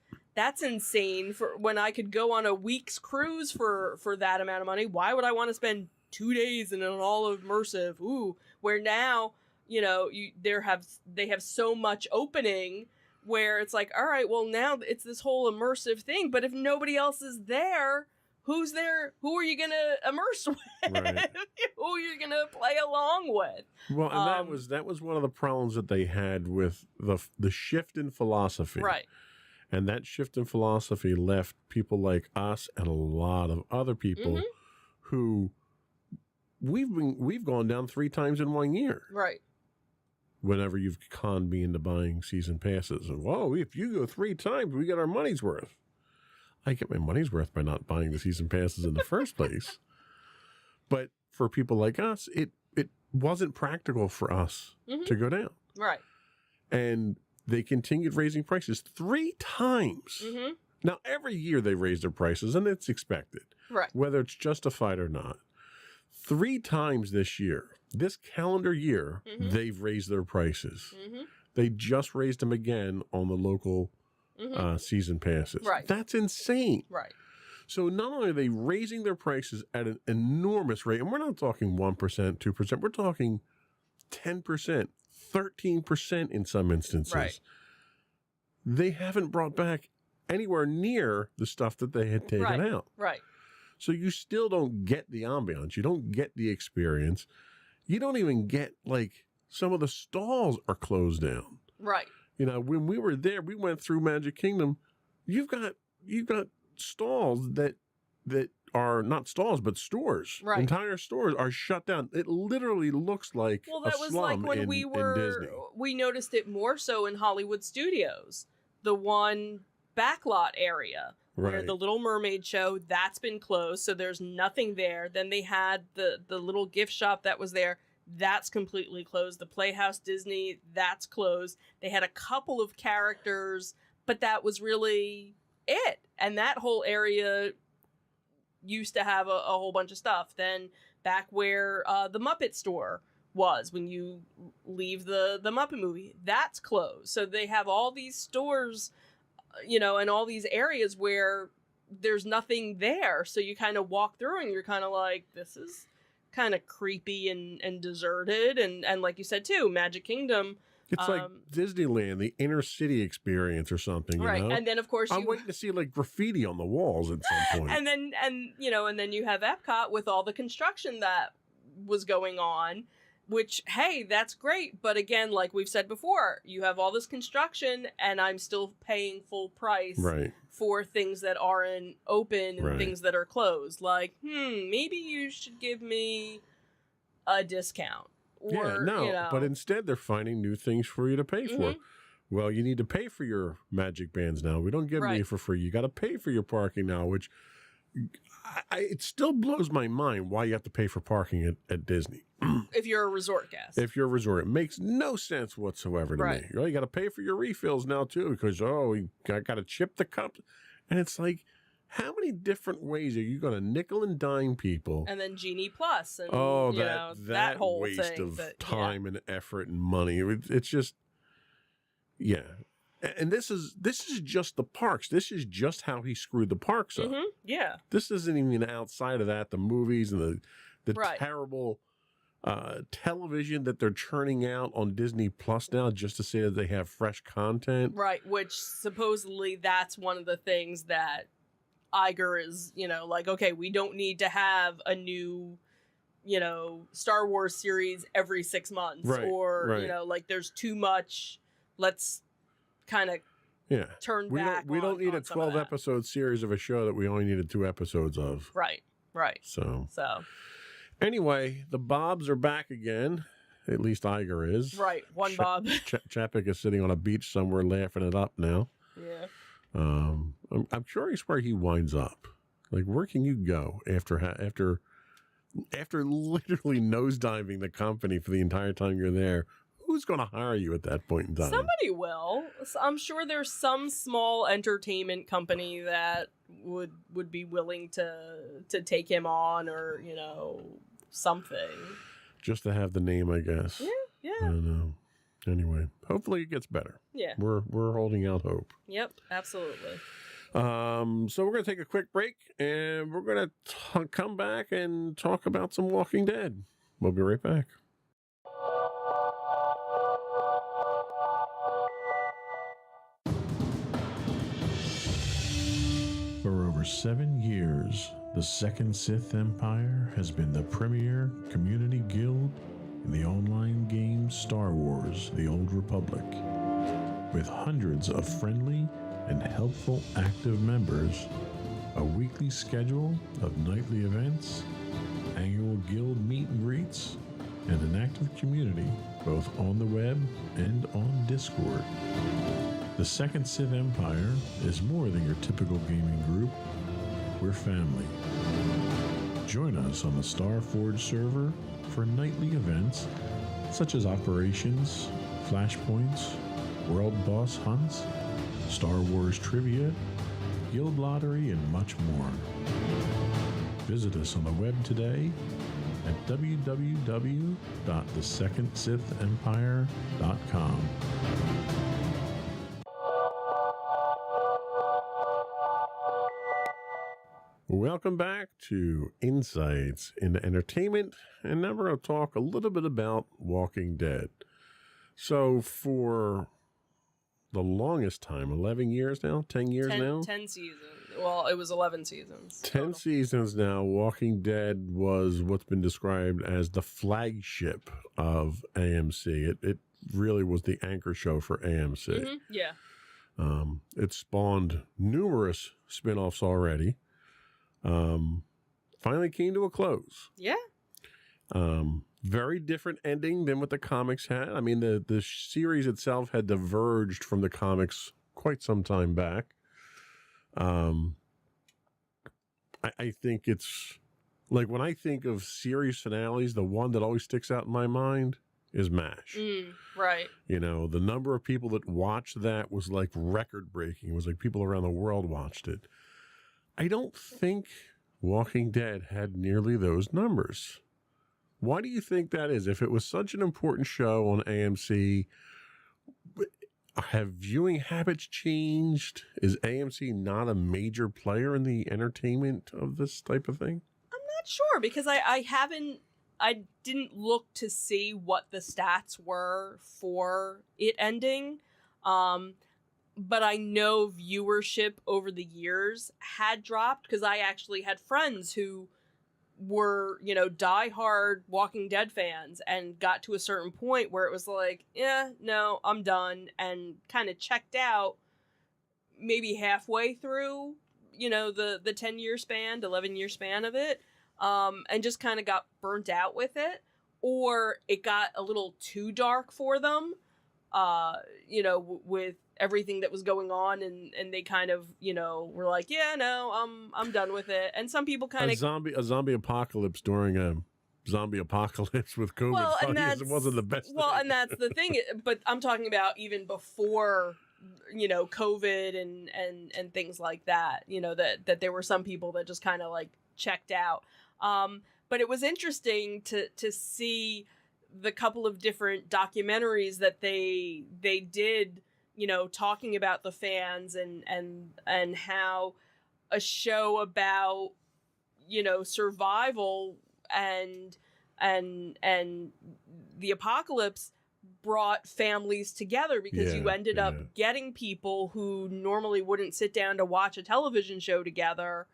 insane. For when I could go on a week's cruise for that amount of money. Why would I want to spend 2 days in an all immersive? Ooh, where now, they have so much opening where it's like, all right, well, now it's this whole immersive thing. But if nobody else is there, who's there? Who are you going to immerse with? Right. Who are you going to play along with? Well, and that was one of the problems that they had with the shift in philosophy. Right. And that shift in philosophy left people like us and a lot of other people who we've gone down 3 times in 1 year. Right. Whenever you've conned me into buying season passes. And, whoa, if you go 3 times, we get our money's worth. I get my money's worth by not buying the season passes in the first place. But for people like us, it wasn't practical for us to go down. Right. And they continued raising prices 3 times. Now, every year they raise their prices, and it's expected. Right. Whether it's justified or not. 3 times this year, this calendar year, they've raised their prices. They just raised them again on the local season passes. Right. That's insane. Right. So not only are they raising their prices at an enormous rate, and we're not talking 1%, 2%, we're talking 10%, 13% in some instances. Right. They haven't brought back anywhere near the stuff that they had taken out. Right. So you still don't get the ambiance. You don't get the experience. You don't even get, like, some of the stalls are closed down. Right. When we were there, we went through Magic Kingdom. You've got stalls that are not stalls, but stores. Right. Entire stores are shut down. It literally looks like that a was slum like when in Disney. we noticed it more so in Hollywood Studios, the one backlot area where Right. the Little Mermaid show, that's been closed, so there's nothing there. Then they had the little gift shop that was there. That's completely closed. The Playhouse Disney, that's closed. They had a couple of characters, but that was really it. And that whole area used to have a whole bunch of stuff. Then back where the Muppet store was when you leave the Muppet movie. That's closed. So they have all these stores, and all these areas where there's nothing there. So you kind of walk through and you're kind of like, this is kind of creepy and deserted. And like you said too, Magic Kingdom. It's like Disneyland, the inner city experience or something, right? You know? And then of course I'm waiting to see like graffiti on the walls at some point. and then you have Epcot with all the construction that was going on, which, hey, that's great. But again, like we've said before, you have all this construction and I'm still paying full price for things that aren't open and things that are closed. Like, maybe you should give me a discount. But instead they're finding new things for you to pay for. Well, you need to pay for your magic bands now. We don't give them to you for free. You got to pay for your parking now, which it still blows my mind why you have to pay for parking at Disney. If you're a resort guest. If you're a resort, it makes no sense whatsoever to me. You got to pay for your refills now too because, we got to chip the cups. And it's like, how many different ways are you going to nickel and dime people? And then Genie Plus. And, that whole waste thing, of time and effort and money. It's just, And this is just the parks. This is just how he screwed the parks up. Yeah. This isn't even outside of that. The movies and the terrible television that they're churning out on Disney Plus now just to say that they have fresh content. Right, which supposedly that's one of the things that Iger is, like, okay, we don't need to have a new, Star Wars series every 6 months. Like there's too much. Let's kind of turn back. We don't need a 12 episode series of a show that we only needed 2 episodes of. Right. So anyway, the Bobs are back again. At least Iger is. Right, one Bob. Chapek is sitting on a beach somewhere laughing it up now. Yeah. I'm curious where he winds up. Like, where can you go after literally nosediving the company for the entire time you're there? Who's going to hire you at that point in time? Somebody will. I'm sure there's some small entertainment company that would be willing to take him on, or something. Just to have the name, I guess. Yeah. I don't know. Anyway, hopefully it gets better. Yeah. We're holding out hope. Yep, absolutely. So we're going to take a quick break, and we're going to come back and talk about some Walking Dead. We'll be right back. For over 7 years, the Second Sith Empire has been the premier community guild in the online game Star Wars: The Old Republic. With hundreds of friendly and helpful active members, a weekly schedule of nightly events, annual guild meet and greets, and an active community both on the web and on Discord. The Second Sith Empire is more than your typical gaming group. We're family. Join us on the Starforge server for nightly events such as operations, flashpoints, world boss hunts, Star Wars trivia, guild lottery, and much more. Visit us on the web today at www.thesecondsithempire.com. Welcome back to Insights into Entertainment, and now we're going to talk a little bit about Walking Dead. So for the longest time, 11 years now, 10 years now? 10 seasons. Well, it was 11 seasons. 10 seasons now, Walking Dead was what's been described as the flagship of AMC. It really was the anchor show for AMC. Mm-hmm. Yeah. It spawned numerous spin-offs already. Finally came to a close. Yeah. Very different ending than what the comics had. I mean, the series itself had diverged from the comics quite some time back. I think it's like, when I think of series finales, the one that always sticks out in my mind is MASH. Right. The number of people that watched that was like record breaking. It was like people around the world watched it. I don't think Walking Dead had nearly those numbers. Why do you think that is? If it was such an important show on AMC, have viewing habits changed? Is AMC not a major player in the entertainment of this type of thing? I'm not sure because I didn't look to see what the stats were for it ending. But I know viewership over the years had dropped because I actually had friends who were, diehard Walking Dead fans and got to a certain point where it was like, yeah, no, I'm done, and kind of checked out maybe halfway through, the 10-year span, 11-year span of it, and just kind of got burnt out with it, or it got a little too dark for them, with everything that was going on, and they kind of, were like, yeah, no, I'm done with it. And some people kind of a zombie apocalypse during a zombie apocalypse with COVID it wasn't the best well, thing. and that's the thing. But I'm talking about even before, COVID and things like that. That there were some people that just kind of like checked out. But it was interesting to see the couple of different documentaries that they did, talking about the fans and how a show about, survival and the apocalypse brought families together because you ended up getting people who normally wouldn't sit down to watch a television show together,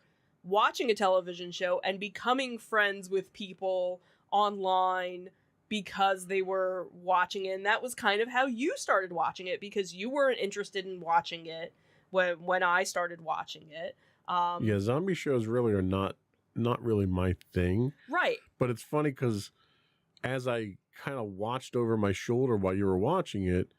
watching a television show and becoming friends with people online because they were watching it. And that was kind of how you started watching it, because you weren't interested in watching it when I started watching it. Zombie shows really are not really my thing. Right. But it's funny because as I kind of watched over my shoulder while you were watching it,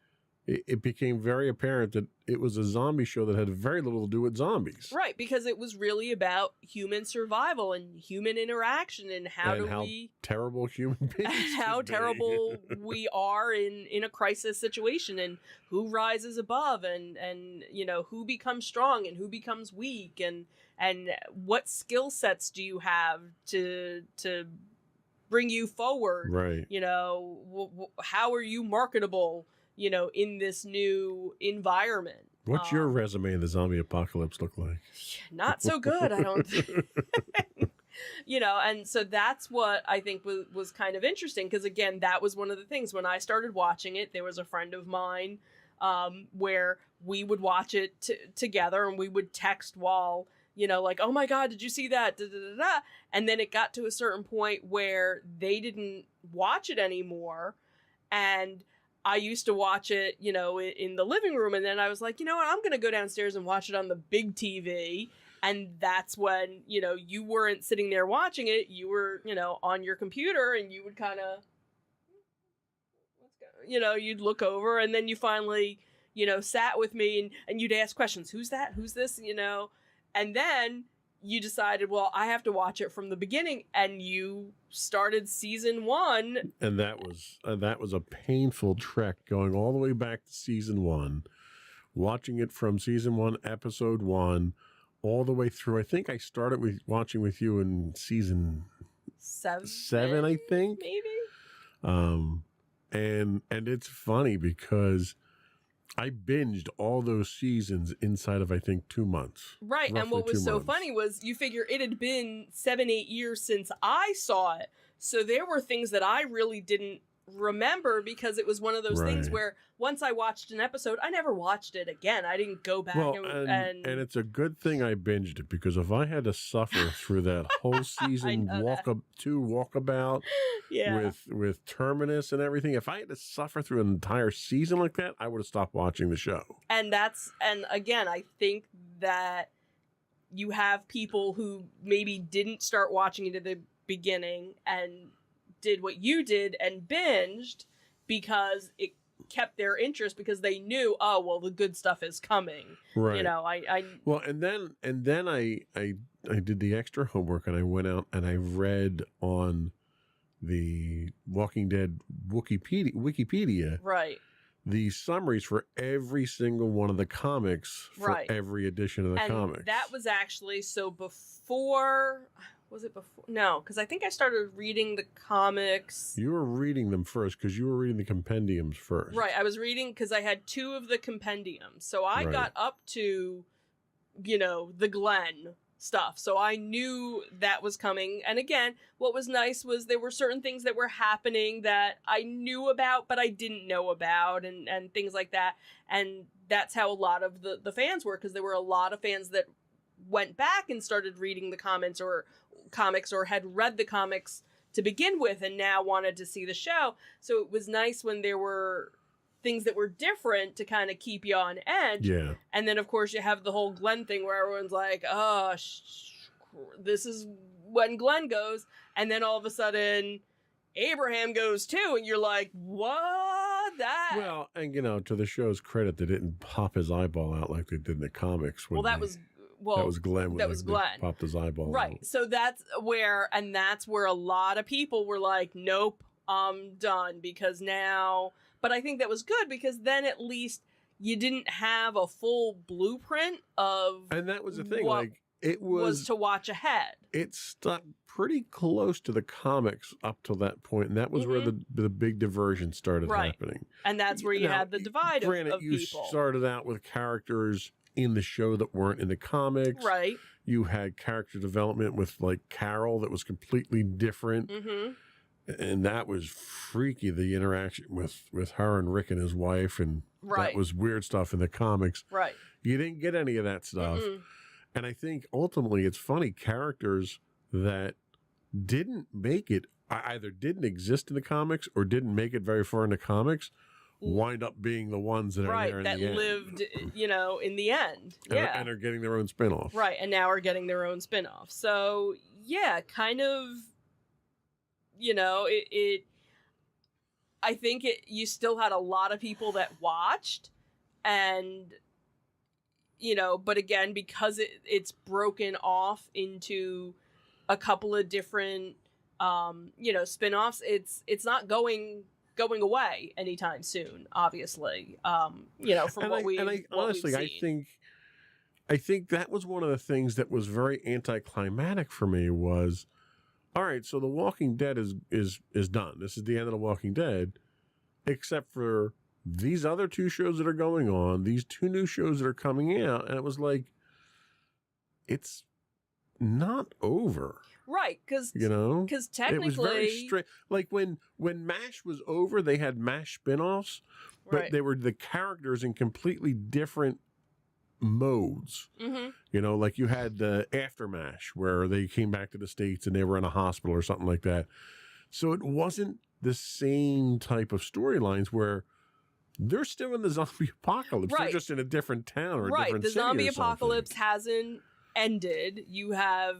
it became very apparent that it was a zombie show that had very little to do with zombies. Right, because it was really about human survival and human interaction and how terrible human beings how terrible we are in a crisis situation, and who rises above, and who becomes strong and who becomes weak, and what skill sets do you have to bring you forward, right? How are you marketable, in this new environment? What's your resume in the zombie apocalypse look like? Not so good, I don't think. And so that's what I think was kind of interesting, because again, that was one of the things when I started watching it. There was a friend of mine where we would watch it together, and we would text while, like, oh my God, did you see that? Da, da, da, da. And then it got to a certain point where they didn't watch it anymore, and I used to watch it, in the living room, and then I was like, you know what, I'm going to go downstairs and watch it on the big TV. And that's when, you weren't sitting there watching it. You were, on your computer, and you would kind of, you'd look over, and then you finally, sat with me and you'd ask questions. Who's that? Who's this? And then you decided, well, I have to watch it from the beginning, and you started season 1. And that was a painful trek, going all the way back to season 1, watching it from season 1, episode 1, all the way through. I think I started watching with you in season 7, I think. Maybe. And it's funny because I binged all those seasons inside of, I think, 2 months. Right. And what was so funny was you figure it had been 7-8 years since I saw it. So there were things that I really didn't remember, because it was one of those things where once I watched an episode, I never watched it again. I didn't go back and it's a good thing I binged it, because if I had to suffer through that whole season walkabout with Terminus and everything, if I had to suffer through an entire season like that, I would have stopped watching the show. And again, I think that you have people who maybe didn't start watching it at the beginning and did what you did and binged because it kept their interest, because they knew, oh, well, the good stuff is coming. Right. Well, and then I did the extra homework, and I went out and I read on the Walking Dead Wikipedia right, the summaries for every single one of the comics for every edition of the comics. That was actually, so before, Was it before? No, because I think I started reading the comics. You were reading them first because you were reading the compendiums first. Right, I was reading because I had 2 of the compendiums. So I Right. got up to, the Glenn stuff. So I knew that was coming. And again, what was nice was there were certain things that were happening that I knew about, but I didn't know about, and things like that. And that's how a lot of the fans were, because there were a lot of fans that went back and started reading the comics or had read the comics to begin with and now wanted to see the show. So it was nice when there were things that were different to kind of keep you on edge. Yeah. And then, of course, you have the whole Glenn thing where everyone's like, oh, this is when Glenn goes. And then all of a sudden, Abraham goes too. And you're like, what? That? Well, and to the show's credit, they didn't pop his eyeball out like they did in the comics. that was Glenn. That was they Glenn. Popped his eyeball Right. out. So that's where a lot of people were like, nope, I'm done, because now. But I think that was good, because then at least you didn't have a full blueprint of. And that was the thing. what Like, it was to watch ahead. It stuck pretty close to the comics up till that point, and that was where the big diversion started Right. happening. And that's where you Now, had the divide Granted, of you people. started out with characters in the show that weren't in the comics. Right. You had character development with like Carol that was completely different. Mm-hmm. And that was freaky, the interaction with her and Rick and his wife, and Right. that was weird stuff in the comics. Right. You didn't get any of that stuff. Mm-mm. And I think ultimately it's funny, characters that didn't make it, either didn't exist in the comics or didn't make it very far in the comics, wind up being the ones that are Right. there in That the end. lived, in the end. Yeah. And are getting their own spinoff. Right, and now are getting their own spin-off. So, yeah, kind of, I think you still had a lot of people that watched, and, but again, because it's broken off into a couple of different, spin-offs, it's not going away anytime soon, obviously, from what we've honestly, seen. I think that was one of the things that was very anticlimactic for me was, all right, so The Walking Dead is done. This is the end of The Walking Dead, except for these other 2 shows that are going on, these 2 new shows that are coming out, and it was like, it's not over. Right, because technically, it was very straight. Like when MASH was over, they had MASH spinoffs, but right. they were the characters in completely different modes. Mm-hmm. Like you had the After MASH, where they came back to the States and they were in a hospital or something like that. So it wasn't the same type of storylines where they're still in the zombie apocalypse. Right. They're just in a different town or a different the city zombie or something. apocalypse hasn't ended. You have,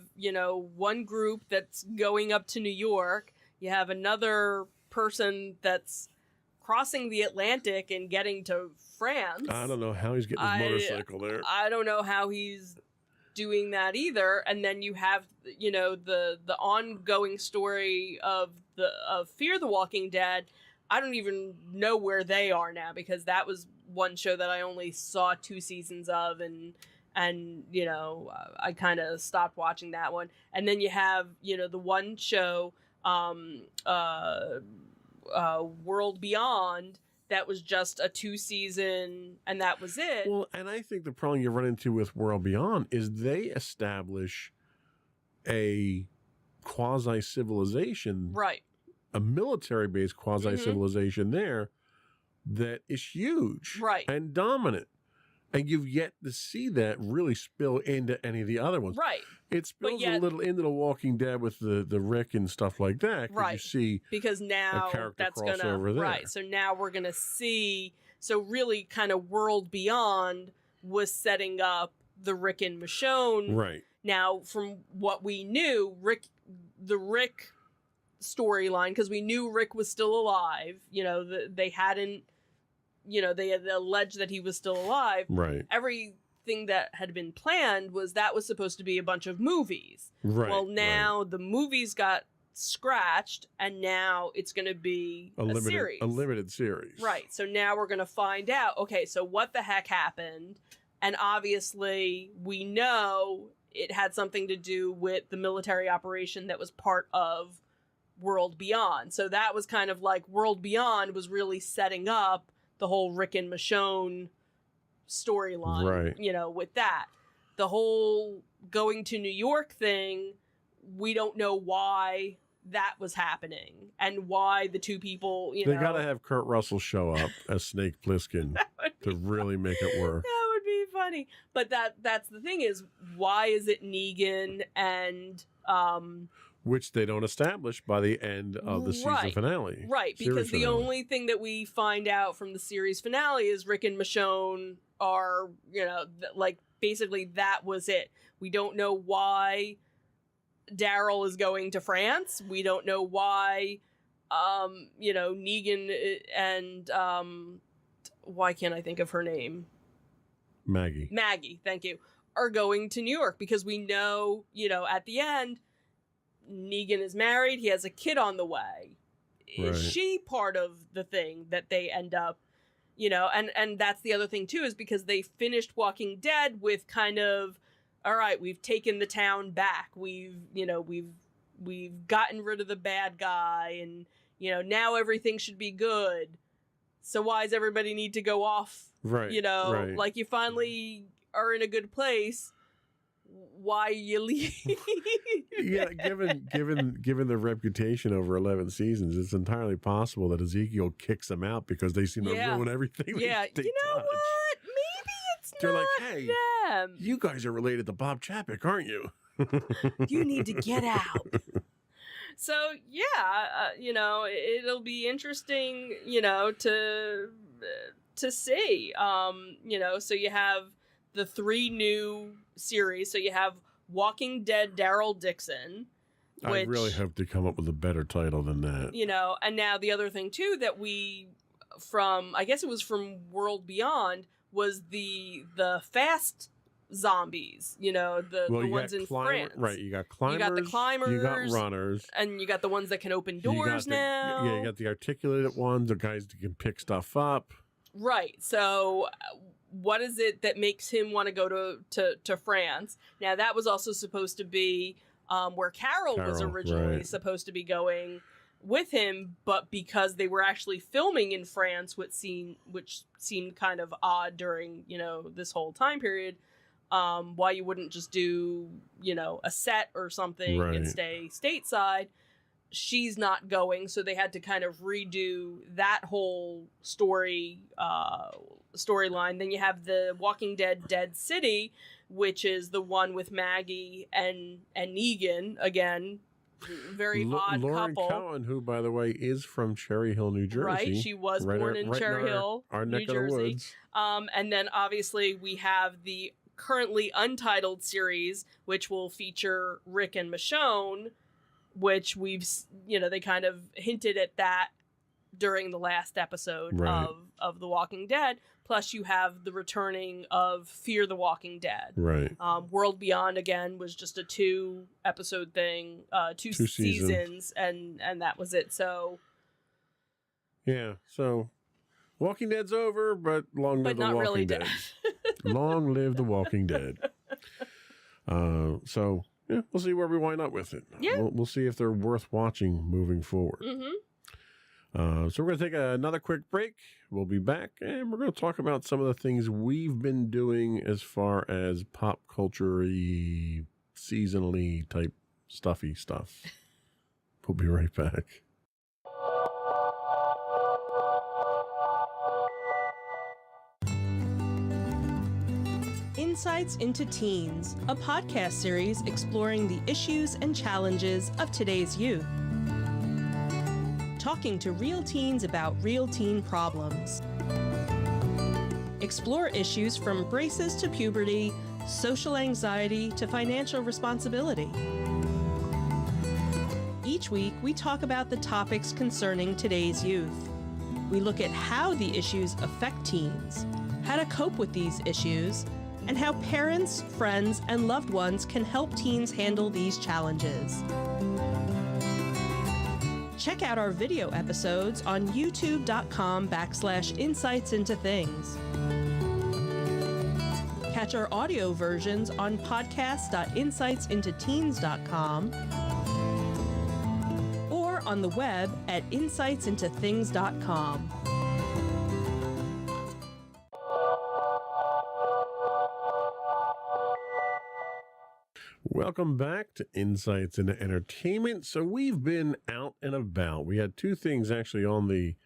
one group that's going up to New York. You have another person that's crossing the Atlantic and getting to France. I don't know how he's getting his motorcycle there. I don't know how he's doing that either. And then you have, the ongoing story of Fear the Walking Dead. I don't even know where they are now, because that was one show that I only saw 2 seasons of, and I kind of stopped watching that one. And then you have, the one show, World Beyond, that was just a 2-season, and that was it. Well, and I think the problem you run into with World Beyond is they establish a quasi-civilization, Right. a military-based quasi-civilization there that is huge, Right. and dominant. And you've yet to see that really spill into any of the other ones. Right. It spills yet- a little into The Walking Dead with the Rick and stuff like that. 'Cause Right. You see Because now character that's crossover gonna there. right. So now we're gonna see. So really, kind of World Beyond was setting up the Rick and Michonne. right. Now, from what we knew, the Rick storyline, because we knew Rick was still alive. They hadn't. They had alleged that he was still alive. Right. Everything that had been planned was supposed to be a bunch of movies. Right. Well, right. now the movies got scratched, and now it's going to be a series. A limited series. Right. So now we're going to find out, okay, so what the heck happened? And obviously, we know it had something to do with the military operation that was part of World Beyond. So that was kind of like World Beyond was really setting up the whole Rick and Michonne storyline, Right. you know, with that. The whole going to New York thing, we don't know why that was happening and why the two people, you They know. got to have Kurt Russell show up as Snake Plissken to really make it work. That would be funny. But that's the thing is, why is it Negan and Which they don't establish by the end of the season Right. finale. right, Series because the finale. only thing that we find out from the series finale is Rick and Michonne are, you know, like basically that was it. We don't know why Daryl is going to France. We don't know why you know, Negan and why can't I think of her name? Maggie, thank you, are going to New York, because we know, you know, at the end, Negan is married, he has a kid on the way. Is Right. she part of the thing that they end up, you know, and that's the other thing too, is because they finished Walking Dead with kind of, all right, we've taken the town back. We've gotten rid of the bad guy, and, you know, now everything should be good. So why does everybody need to go off? Right. You know, right. like you finally are in a good place. Why you leave? Yeah, given the reputation over 11 seasons, it's entirely possible that Ezekiel kicks them out because they seem to Yeah. ruin everything. Yeah, they you know touch. what? Maybe it's They're not like, hey, them. you guys are related to Bob Chapek, aren't you? You need to get out. So yeah, you know, it'll be interesting, you know, to see. You know, so you have the 3 new series. So you have Walking Dead Daryl Dixon, I which, really hope to come up with a better title than that. you know, and now the other thing too that we from, I guess it was from World Beyond, was the fast zombies, you know, the you ones got in France. Right, you got climbers. You got the climbers, You got runners. and you got the ones that can open you got doors now. Yeah, you got the articulated ones, the guys that can pick stuff up. Right. So what is it that makes him want to go to France? Now that was also supposed to be where Carol was Carol, originally right. supposed to be going with him, but because they were actually filming in France, which seemed kind of odd during, you know, this whole time period, why you wouldn't just do, you know, a set or something and Right. stay stateside. She's not going, so they had to kind of redo that whole storyline. Then you have the Walking Dead Dead City, which is the one with Maggie and Negan, again, very odd Lauren couple. Cohen, who, by the way, is from Cherry Hill, New Jersey. Right, she was Right born in right Cherry Hill, our New neck of the Jersey. woods. And then obviously we have the currently untitled series, which will feature Rick and Michonne, which we've, you know, they kind of hinted at that during the last episode Right. of The Walking Dead. Plus you have the returning of Fear the Walking Dead. Right. World Beyond, again, was just a 2-episode thing, two Two seasons. seasons, and that was it. So, Yeah. So, Walking Dead's over, but long but live the not Walking really Dead. dead. Long live the Walking Dead. So, yeah, we'll see where we wind up with it. Yeah. We'll see if they're worth watching moving forward. Mm-hmm. So we're going to take another quick break. We'll be back, and we're going to talk about some of the things we've been doing as far as pop culture-y, seasonally type stuffy stuff. We'll be right back. Insights into Teens, a podcast series exploring the issues and challenges of today's youth. Talking to real teens about real teen problems. Explore issues from braces to puberty, social anxiety to financial responsibility. Each week, we talk about the topics concerning today's youth. We look at how the issues affect teens, how to cope with these issues, and how parents, friends, and loved ones can help teens handle these challenges. Check out our video episodes on youtube.com/insightsintothings. catch our audio versions on podcast.insightsintoteens.com or on the web at insightsintothings.com. Welcome back to Insights into Entertainment. So we've been out and about. We had two things actually on the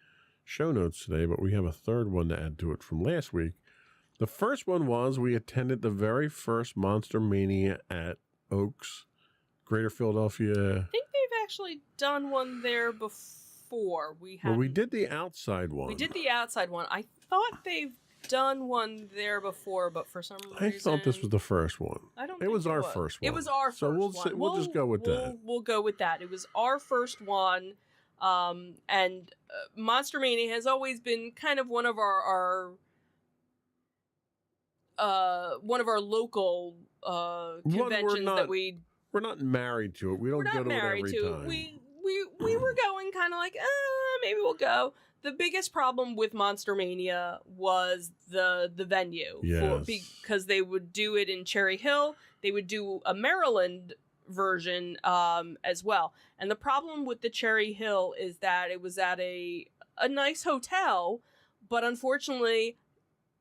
show notes today, but we have a third one to add to it from last week. The first one was we attended the very first Monster Mania at Oaks, Greater Philadelphia. I think they've actually done one there before. Well, we did the outside one. We did the outside one. I thought they've done one there before, but for some reason... I thought this was the first one. I don't It think was our first one. It was our so first one. We'll just go with that. We'll go with that. It was our first one. And Monster Mania has always been kind of one of our local conventions that we... We're not married to it. We don't go to it every time. We were going kind of like, maybe we'll go. The biggest problem with Monster Mania was the venue. Yes. Because they would do it in Cherry Hill. They would do a Maryland version as well. And the problem with the Cherry Hill is that it was at a nice hotel, but unfortunately,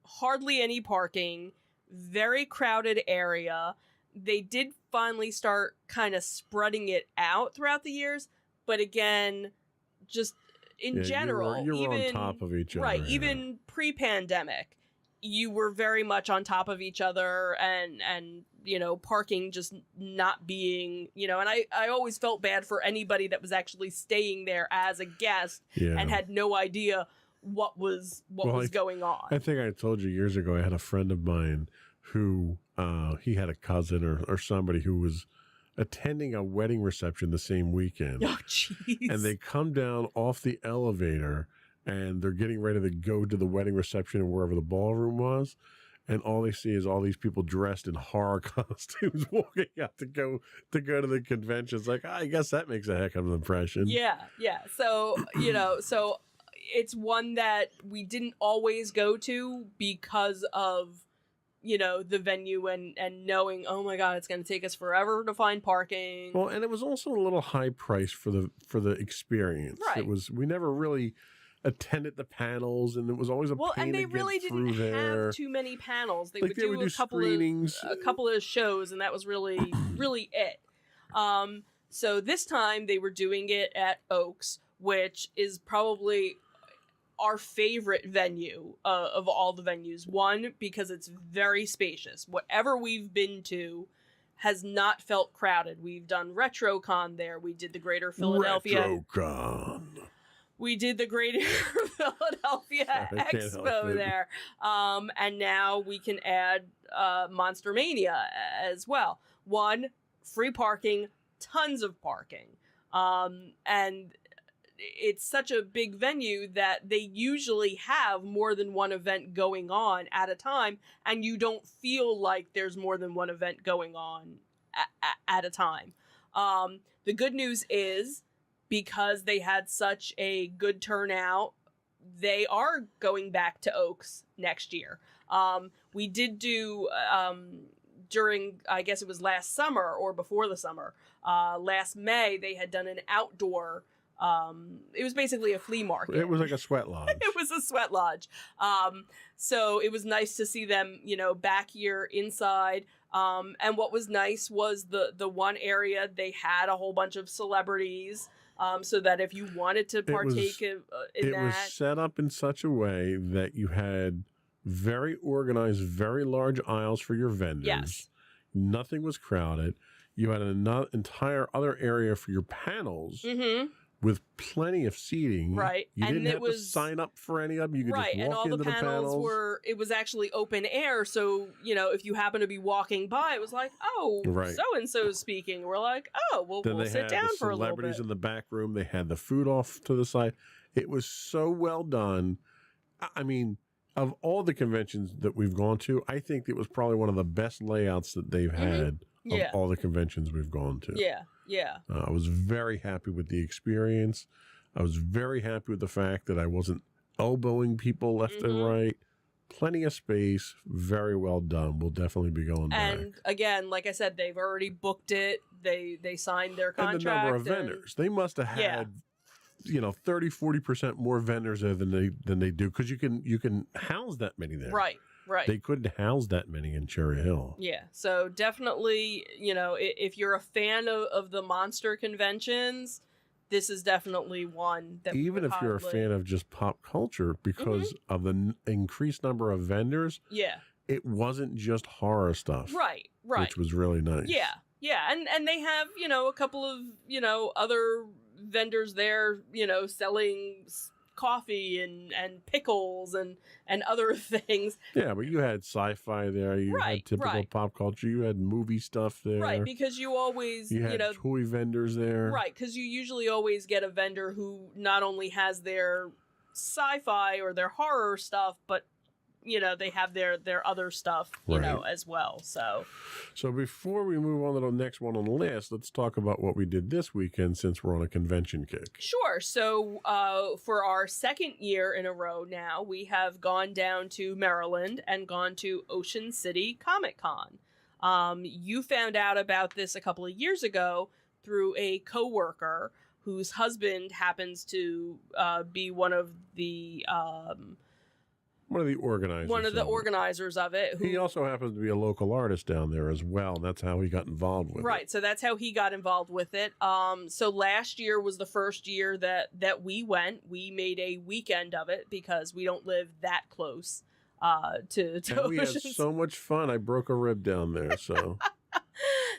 hardly any parking, very crowded area. They did finally start kind of spreading it out throughout the years, but again, just in general, you were even on top of each other. Right, even pre-pandemic, you were very much on top of each other, and parking just not being, and I always felt bad for anybody that was actually staying there as a guest and had no idea what was going on. I think I told you years ago I had a friend of mine who he had a cousin or somebody who was attending a wedding reception the same weekend. Oh, jeez. And they come down off the elevator and they're getting ready to go to the wedding reception and wherever the ballroom was. And all they see is all these people dressed in horror costumes walking out to go to the convention. It's like, I guess that makes a heck of an impression. Yeah. So, so it's one that we didn't always go to because of, the venue and knowing, oh my God, it's going to take us forever to find parking. Well, and it was also a little high price for the experience. Right. We never really attended the panels, and it was always a pain and they to get really through didn't there. have too many panels. They Like, would do a couple of shows, and that was really really it. So this time they were doing it at Oaks, which is probably our favorite venue of all the venues. One, because it's very spacious. Whatever we've been to has not felt crowded. We've done RetroCon there. We did the Greater Philadelphia. RetroCon. We did the Greater Philadelphia Expo there. And now we can add Monster Mania as well. One, free parking, tons of parking. And it's such a big venue that they usually have more than one event going on at a time, and you don't feel like there's more than one event going on at a time. The good news is, because they had such a good turnout, they are going back to Oaks next year. We did do, during, I guess it was last summer or before the summer, last May, they had done an outdoor, it was basically a flea market. It was like a sweat lodge. It was a sweat lodge. So it was nice to see them, back here inside. And what was nice was the one area they had a whole bunch of celebrities, so that if you wanted to partake in that. It was set up in such a way that you had very organized, very large aisles for your vendors. Yes. Nothing was crowded. You had an entire other area for your panels. Mm-hmm. With plenty of seating. Right. You didn't have to sign up for any of them. You could just walk and all into the panels were, it was actually open air. So, if you happen to be walking by, it was like, oh, so-and-so's speaking. We're like, oh, well, we'll sit down for a little bit. Celebrities in the back room. They had the food off to the side. It was so well done. I mean, of all the conventions that we've gone to, I think it was probably one of the best layouts that they've had of all the conventions we've gone to. Yeah. I was very happy with the experience. I was very happy with the fact that I wasn't elbowing people left and right. Plenty of space, very well done. We'll definitely be going back. And again, like I said, they've already booked it. They signed their contract. And the number of vendors. They must have had, 30, 40% more vendors there than they do, because you can house that many there. Right. They couldn't house that many in Cherry Hill. Yeah. So definitely, if you're a fan of the monster conventions, this is definitely one that even if you're a fan of just pop culture, because of the increased number of vendors, it wasn't just horror stuff, right, which was really nice. Yeah, and they have a couple of other vendors there, selling coffee and pickles and other things. Yeah, but you had sci-fi there. You had typical pop culture. You had movie stuff there. Right, because you always, you had toy vendors there. Right, because you usually always get a vendor who not only has their sci-fi or their horror stuff, but they have their other stuff, as well. So before we move on to the next one on the list, let's talk about what we did this weekend, since we're on a convention kick. Sure. So for our second year in a row now, we have gone down to Maryland and gone to Ocean City Comic Con. You found out about this a couple of years ago through a coworker whose husband happens to be one of the organizers of it. He also happens to be a local artist down there as well. And that's how he got involved with it. Right. So that's how he got involved with it. So last year was the first year that we went. We made a weekend of it because we don't live that close to and we had so much fun. I broke a rib down there. So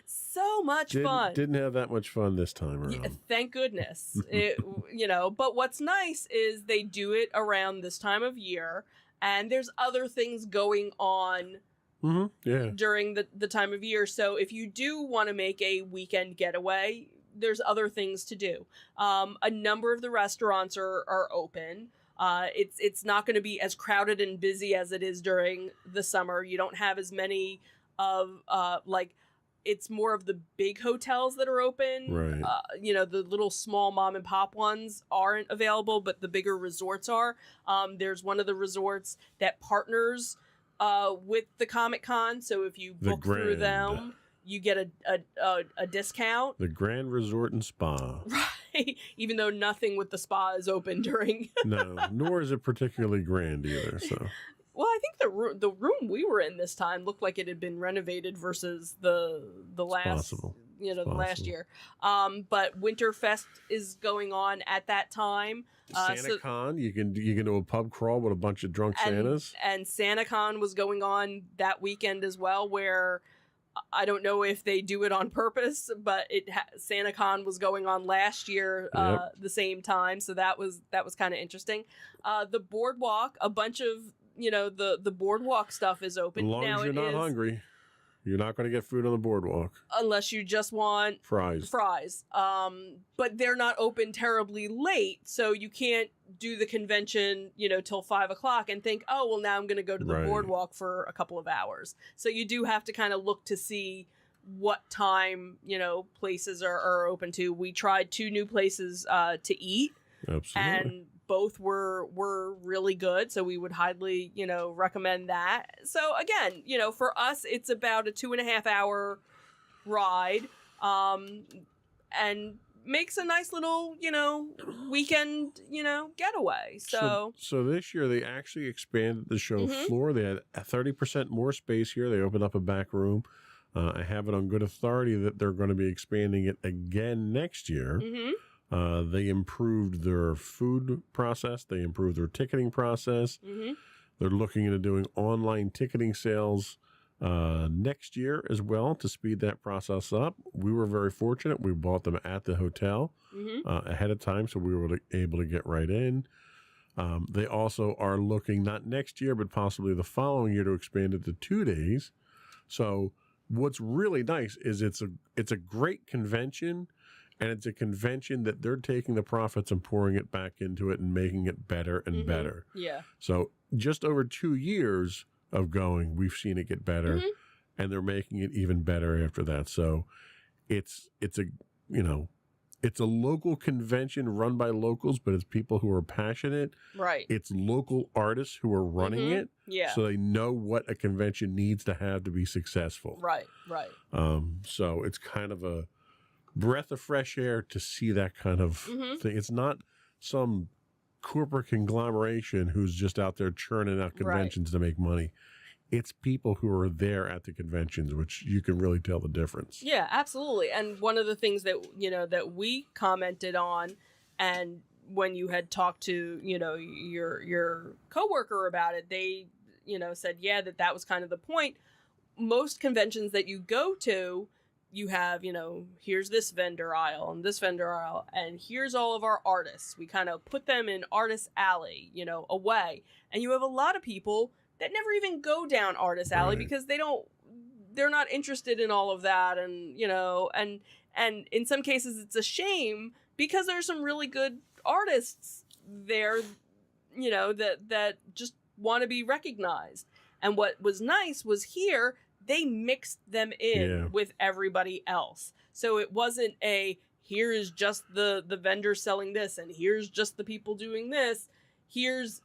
so much fun. Didn't have that much fun this time around. Yeah, thank goodness. But what's nice is they do it around this time of year. And there's other things going on during the time of year. So if you do want to make a weekend getaway, there's other things to do. A number of the restaurants are open. It's not going to be as crowded and busy as it is during the summer. You don't have as many of it's more of the big hotels that are open. Right. The little small mom and pop ones aren't available, but the bigger resorts are. There's one of the resorts that partners with the Comic-Con. So if you book through them, you get a discount. The Grand Resort and Spa. Right. Even though nothing with the spa is open during. No, nor is it particularly grand either. So. Well, I think the room we were in this time looked like it had been renovated versus the last last year. But Winterfest is going on at that time. SantaCon, you can do a pub crawl with a bunch of drunk Santas. And SantaCon was going on that weekend as well, where I don't know if they do it on purpose, but SantaCon was going on last year the same time, so that was kind of interesting. The boardwalk, a bunch of the boardwalk stuff is open. As long as you're not hungry, you're not going to get food on the boardwalk. Unless you just want fries. But they're not open terribly late, so you can't do the convention, till 5 o'clock and think, oh, well, now I'm going to go to the boardwalk for a couple of hours. So you do have to kind of look to see what time, places are open to. We tried 2 new places to eat. Absolutely. And both were really good, so we would highly, recommend that. So again, for us, it's about a 2.5 hour ride, and makes a nice little, weekend, getaway. So this year they actually expanded the show floor. They had 30% more space here. They opened up a back room. I have it on good authority that they're going to be expanding it again next year. They improved their food process. They improved their ticketing process. They're looking into doing online ticketing sales next year as well to speed that process up. We were very fortunate. We bought them at the hotel ahead of time, so we were able to get right in. They also are looking, not next year, but possibly the following year, to expand it to 2 days. So what's really nice is it's a great convention. And it's a convention that they're taking the profits and pouring it back into it and making it better and better. Yeah. So just over 2 years of going, we've seen it get better, and they're making it even better after that. So it's a it's a local convention run by locals, but it's people who are passionate. Right. It's local artists who are running it. Yeah. So they know what a convention needs to have to be successful. Right. Right. So it's kind of a breath of fresh air to see that kind of thing. It's not some corporate conglomeration who's just out there churning out conventions to make money. It's people who are there at the conventions, which you can really tell the difference. Yeah, absolutely. And one of the things that, that we commented on, and when you had talked to, your coworker about it, they, said, yeah, that was kind of the point. Most conventions that you go to, you have, here's this vendor aisle and this vendor aisle, and here's all of our artists. We kind of put them in Artist Alley, away. And you have a lot of people that never even go down Artist Alley because they're not interested in all of that. And, and in some cases it's a shame because there's some really good artists there, that just want to be recognized. And what was nice was here, they mixed them in with everybody else. So it wasn't here is just the vendor selling this and here's just the people doing this. Here's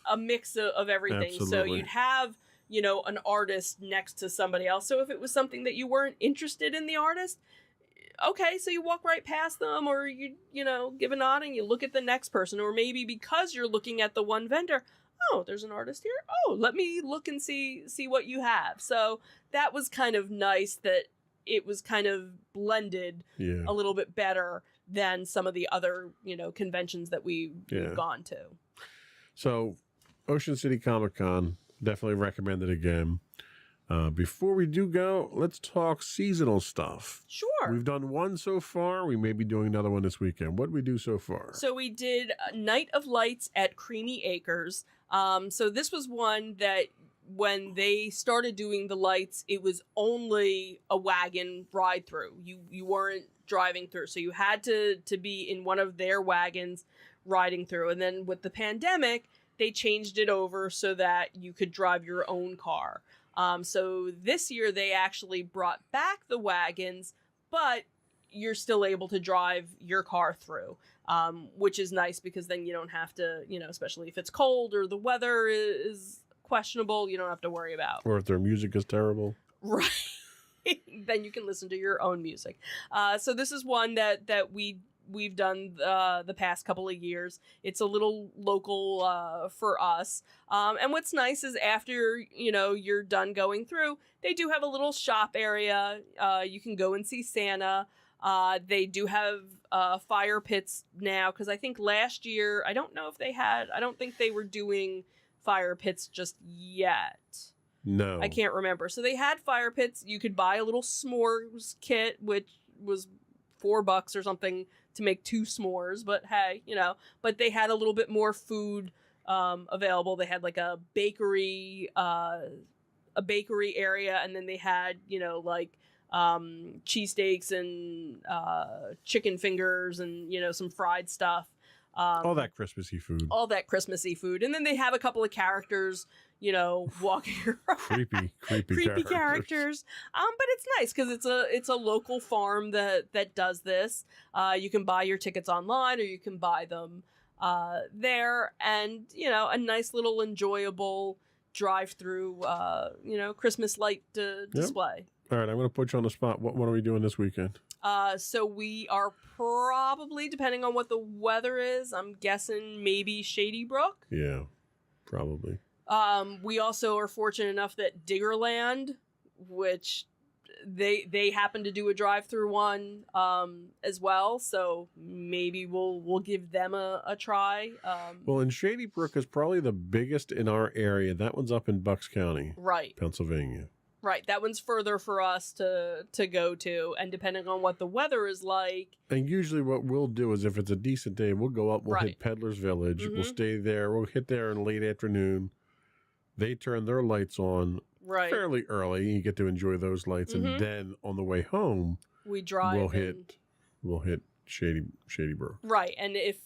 a mix of everything. Absolutely. So you'd have, an artist next to somebody else. So if it was something that you weren't interested in the artist, okay, so you walk right past them, or you give a nod and you look at the next person, or maybe because you're looking at the one vendor, oh, there's an artist here. Oh, let me look and see what you have. So that was kind of nice that it was kind of blended a little bit better than some of the other, conventions that we've gone to. So Ocean City Comic-Con, definitely recommend it again. Before we do go, let's talk seasonal stuff. Sure. We've done one so far. We may be doing another one this weekend. What did we do so far? So we did Night of Lights at Creamy Acres. So this was one that when they started doing the lights, it was only a wagon ride through. You weren't driving through. So you had to be in one of their wagons riding through. And then with the pandemic, they changed it over so that you could drive your own car. So this year they actually brought back the wagons, but you're still able to drive your car through, which is nice because then you don't have to, especially if it's cold or the weather is questionable, you don't have to worry about. Or if their music is terrible. Right. Then you can listen to your own music. So this is one that we've done the past couple of years. It's a little local for us. And what's nice is after, you're done going through, they do have a little shop area. You can go and see Santa. They do have fire pits now, because I think last year, I don't think they were doing fire pits just yet. No. I can't remember. So they had fire pits. You could buy a little s'mores kit, which was $4 or something to make 2 s'mores, but hey, but they had a little bit more food available. They had like a bakery area, and then they had, cheesesteaks and chicken fingers and, some fried stuff. All that Christmassy food. And then they have a couple of characters, walking around. Creepy characters. But it's nice because it's a local farm that does this. You can buy your tickets online, or you can buy them there, and a nice little enjoyable drive-through, Christmas light display. All right, I'm going to put you on the spot. What are we doing this weekend? So we are probably, depending on what the weather is, I'm guessing maybe Shady Brook. Yeah, probably. We also are fortunate enough that Diggerland, which they happen to do a drive-through one as well, so maybe we'll give them a try. Well, and Shady Brook is probably the biggest in our area. That one's up in Bucks County, right, Pennsylvania. Right, that one's further for us to go to, and depending on what the weather is like. And usually what we'll do is, if it's a decent day, we'll go up, we'll hit Peddler's Village, we'll stay there, we'll hit there in late afternoon. They turn their lights on fairly early. You get to enjoy those lights, and then on the way home, we drive. We'll hit Shady Brook. Right, and if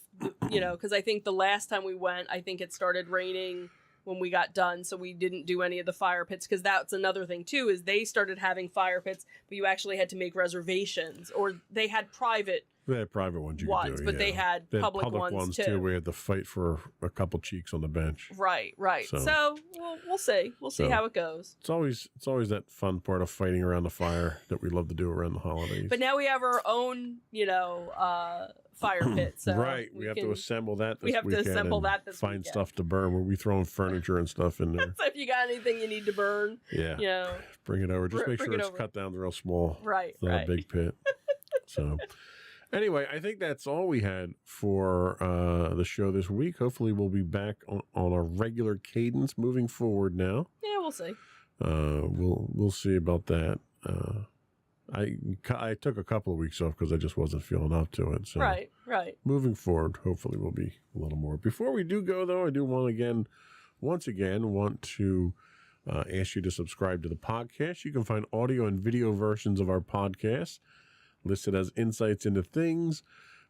because I think the last time we went, I think it started raining when we got done, so we didn't do any of the fire pits, because that's another thing too, is they started having fire pits, but you actually had to make reservations, or they had private They had private ones you ones, could do, but they had public ones too. We had to fight for a couple cheeks on the bench. Right. So we'll see. We'll see how it goes. It's always that fun part of fighting around the fire that we love to do around the holidays. But now we have our own, fire pit. So right. We have to assemble that this weekend. We have to assemble that this find weekend. stuff to burn. We'll be throwing furniture and stuff in there. So if you got anything you need to burn, bring it over. Just make sure it's cut down real small. Right. It's not a big pit. So anyway, I think that's all we had for the show this week. Hopefully we'll be back on a regular cadence moving forward now. Yeah, we'll see. We'll see about that. I took a couple of weeks off because I just wasn't feeling up to it. So right. Moving forward, hopefully we'll be a little more. Before we do go, though, I do once again want to ask you to subscribe to the podcast. You can find audio and video versions of our podcast listed as Insights into Things.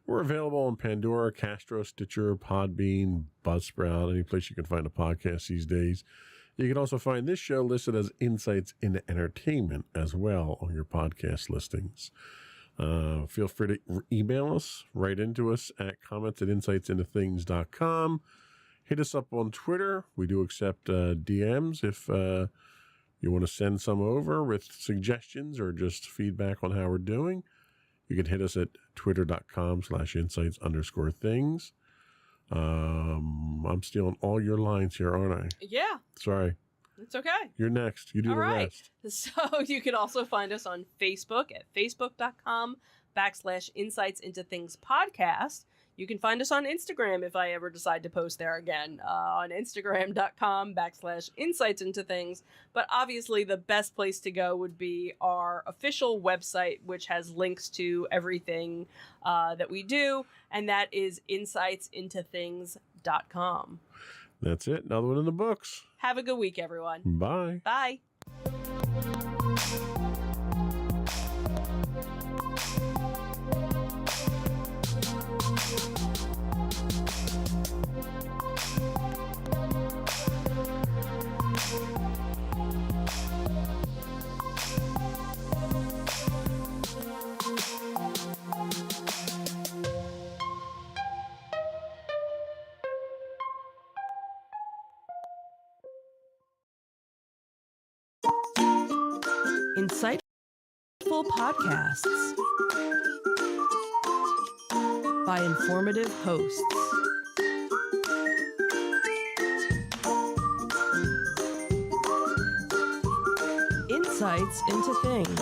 We're available on Pandora, Castro, Stitcher, Podbean, Buzzsprout, any place you can find a podcast these days. You can also find this show listed as Insights into Entertainment as well on your podcast listings. Feel free to email us, write into us at comments@insightsintothings.com. Hit us up on Twitter. We do accept DMs if you want to send some over with suggestions or just feedback on how we're doing. You can hit us at twitter.com/insights_things. I'm stealing all your lines here, aren't I? Yeah. Sorry. It's okay. You're next. You do the rest. So you can also find us on Facebook at facebook.com/Insights into Things podcast. You can find us on Instagram if I ever decide to post there again, on Instagram.com/Insights into Things. But obviously the best place to go would be our official website, which has links to everything that we do. And that is insightsintothings.com. That's it. Another one in the books. Have a good week, everyone. Bye. Bye. Insightful podcasts by informative hosts. Insights into Things,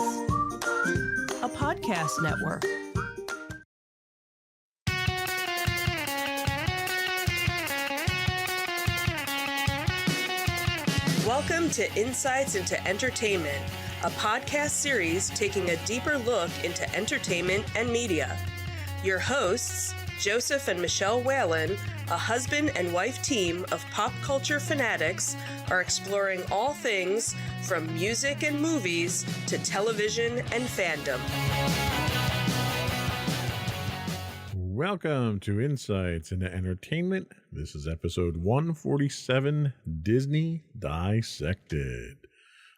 a podcast network. Welcome to Insights into Entertainment, a podcast series taking a deeper look into entertainment and media. Your hosts, Joseph and Michelle Whalen, a husband and wife team of pop culture fanatics, are exploring all things from music and movies to television and fandom. Welcome to Insights into Entertainment. This is episode 147, Disney Dissected.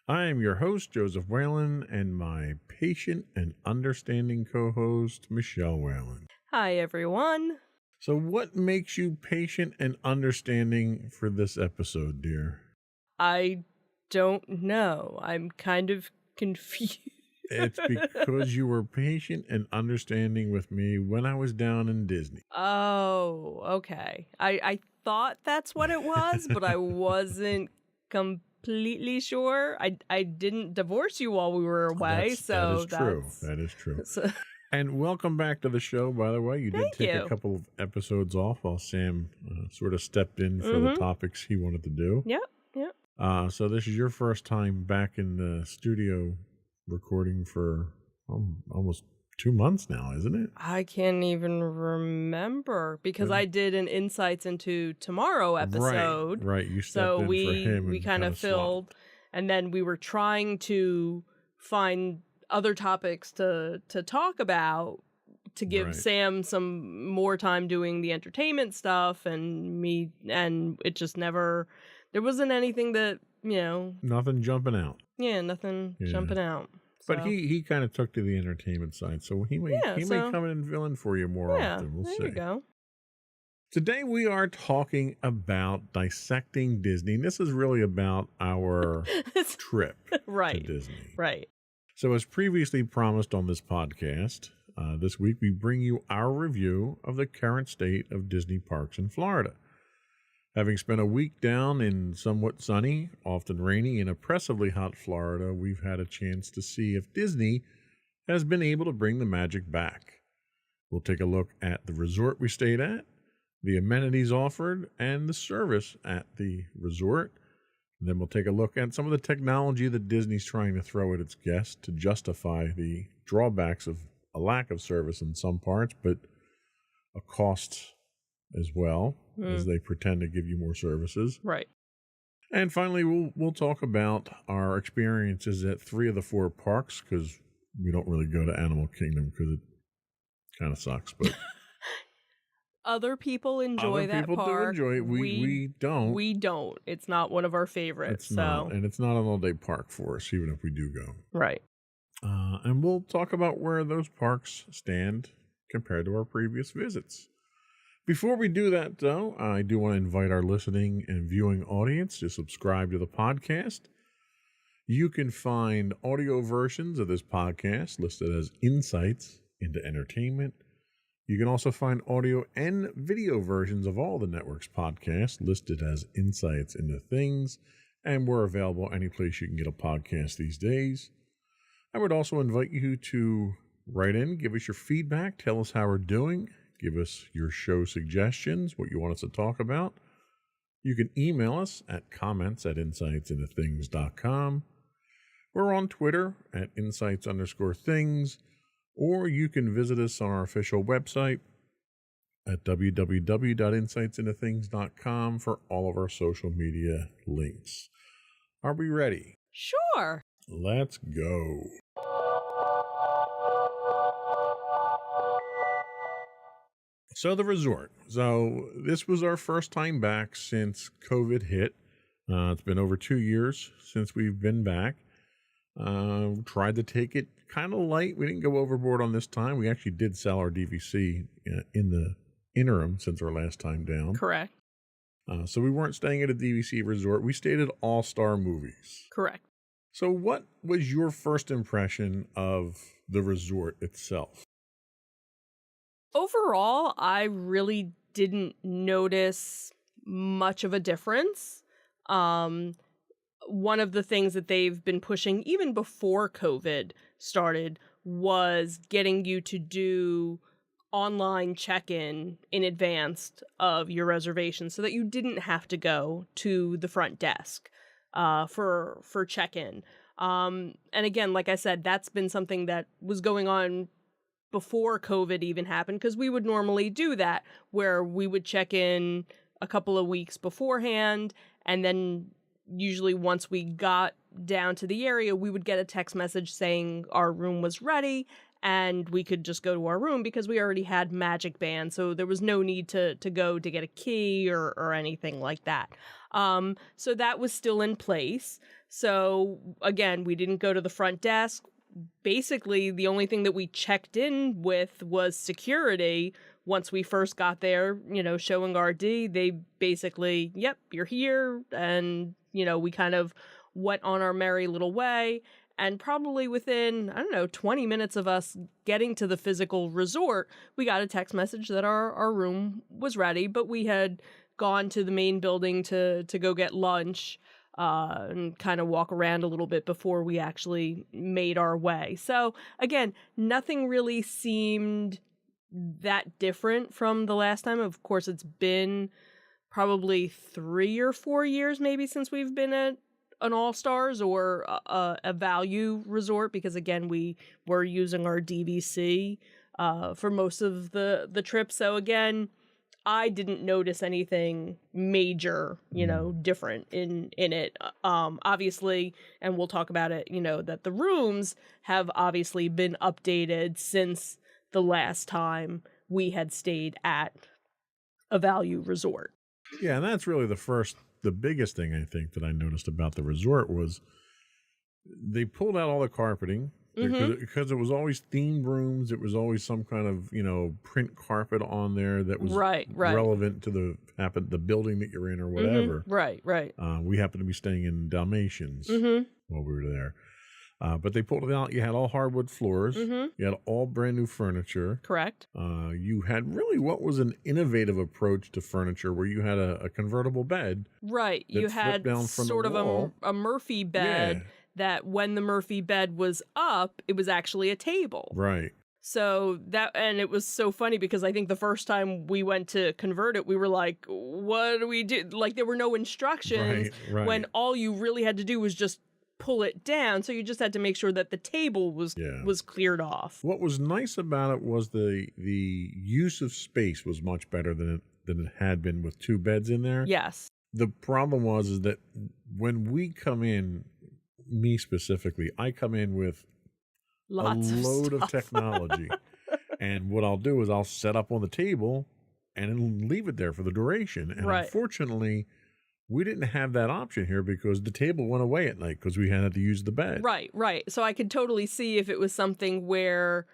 I am your host, Joseph Whalen, and my patient and understanding co-host, Michelle Whalen. Hi, everyone. So what makes you patient and understanding for this episode, dear? I don't know. I'm kind of confused. It's because you were patient and understanding with me when I was down in Disney. Oh, okay. I thought that's what it was, but I wasn't completely sure. I didn't divorce you while we were away, that is true. So. And welcome back to the show, by the way. You did take a couple of episodes off while Sam sort of stepped in for the topics he wanted to do. Yep. So this is your first time back in the studio recording for almost 2 months now, isn't it? I can't even remember because I did an Insights into Tomorrow episode. Right. You stepped in for him. We kind of filled, swapped. And then we were trying to find other topics to talk about to give Sam some more time doing the entertainment stuff and me, and it just never, there wasn't anything that, Nothing jumping out. Yeah, nothing jumping out. But So, he kind of took to the entertainment side, so he may come in and fill in for you more yeah, often. We'll there see. you go. Today we are talking about dissecting Disney. And this is really about our trip to Right, Disney. right. So, as previously promised on this podcast, this week we bring you our review of the current state of Disney parks in Florida. Having spent a week down in somewhat sunny, often rainy, and oppressively hot Florida, we've had a chance to see if Disney has been able to bring the magic back. We'll take a look at the resort we stayed at, the amenities offered, and the service at the resort. And then we'll take a look at some of the technology that Disney's trying to throw at its guests to justify the drawbacks of a lack of service in some parts, but a cost as well, as they pretend to give you more services. Right. And finally, we'll talk about our experiences at 3 of the 4 parks, because we don't really go to Animal Kingdom because it kind of sucks. But Other people enjoy other that people park. do enjoy it. We don't. We don't. It's not one of our favorites. It's not, and it's not an all-day park for us, even if we do go. Right. And we'll talk about where those parks stand compared to our previous visits. Before we do that, though, I do want to invite our listening and viewing audience to subscribe to the podcast. You can find audio versions of this podcast listed as Insights into Entertainment. You can also find audio and video versions of all the network's podcasts listed as Insights into Things, and we're available any place you can get a podcast these days. I would also invite you to write in, give us your feedback, tell us how we're doing, give us your show suggestions, what you want us to talk about. You can email us at comments@insightsintothings.com. We're on Twitter at insights_things, or you can visit us on our official website at www.insightsintothings.com for all of our social media links. Are we ready? Sure. Let's go. So the resort. So this was our first time back since COVID hit. It's been over 2 years since we've been back. Tried to take it kind of light. We didn't go overboard on this time. We actually did sell our DVC in the interim since our last time down. Correct. So we weren't staying at a DVC resort. We stayed at All Star Movies. Correct. So what was your first impression of the resort itself? Overall, I really didn't notice much of a difference. One of the things that they've been pushing even before COVID started was getting you to do online check-in in advance of your reservation so that you didn't have to go to the front desk for check-in. And again, like I said, that's been something that was going on before COVID even happened, because we would normally do that where we would check in a couple of weeks beforehand, and then usually once we got down to the area, we would get a text message saying our room was ready and we could just go to our room because we already had Magic Band. So there was no need to go to get a key or anything like that. So that was still in place. So again, we didn't go to the front desk. Basically, the only thing that we checked in with was security. Once we first got there, showing our ID, they basically, yep, you're here. And, we kind of went on our merry little way. And probably within, 20 minutes of us getting to the physical resort, we got a text message that our room was ready, but we had gone to the main building to go get lunch and kind of walk around a little bit before we actually made our way. So again, nothing really seemed that different from the last time. Of course, it's been probably 3 or 4 years maybe since we've been at an All-Stars or a value resort, because again, we were using our DVC for most of the trip. So again, I didn't notice anything major, different in it. Obviously, and we'll talk about it, that the rooms have obviously been updated since the last time we had stayed at a value resort. Yeah, and that's really the biggest thing I think that I noticed about the resort was they pulled out all the carpeting Because it was always themed rooms. It was always some kind of, print carpet on there that was Right. relevant to the building that you're in or whatever. Right. We happened to be staying in Dalmatians while we were there. But they pulled it out. You had all hardwood floors. You had all brand new furniture. Correct. You had really what was an innovative approach to furniture where you had a convertible bed. Right. that You flipped had down from the sort of wall. a Murphy bed Yeah. that when the Murphy bed was up, it was actually a table. Right. So and it was so funny because I think the first time we went to convert it, we were like, what do we do? Like there were no instructions Right. when all you really had to do was just pull it down. So you just had to make sure that the table was cleared off. What was nice about it was the use of space was much better than it had been with two beds in there. Yes. The problem is that when we come in, me specifically, I come in with Lots a of load stuff. of technology. And what I'll do is I'll set up on the table and leave it there for the duration. And Right. unfortunately, we didn't have that option here because the table went away at night because we had to use the bed. Right. So I could totally see if it was something where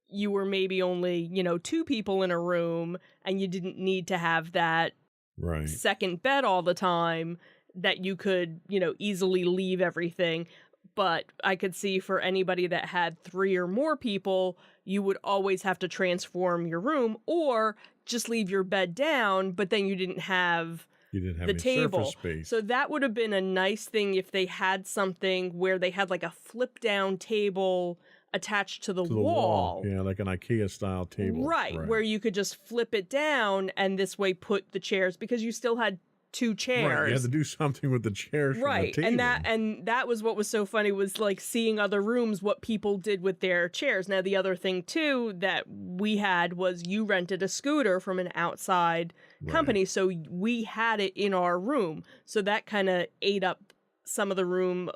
you were maybe only, two people in a room and you didn't need to have that Right. second bed all the time, that you could, easily leave everything. But I could see for anybody that had 3 or more people, you would always have to transform your room or just leave your bed down, but then you didn't have You didn't have the any table. surface space. So that would have been a nice thing if they had something where they had like a flip down table attached to the to the wall. Yeah, like an IKEA style table. Right, where you could just flip it down and this way put the chairs, because you still had 2 chairs. Right, you had to do something with the chairs from Right, the table. and that was what was so funny, was like seeing other rooms, what people did with their chairs. Now the other thing too that we had was you rented a scooter from an outside company, so we had it in our room, so that kind of ate up some of the room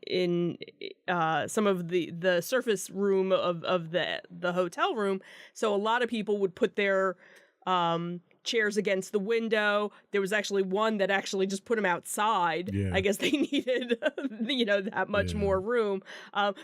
in some of the surface room of the hotel room. So a lot of people would put their chairs against the window. There was actually one that actually just put them outside. Yeah. I guess they needed, that much more room.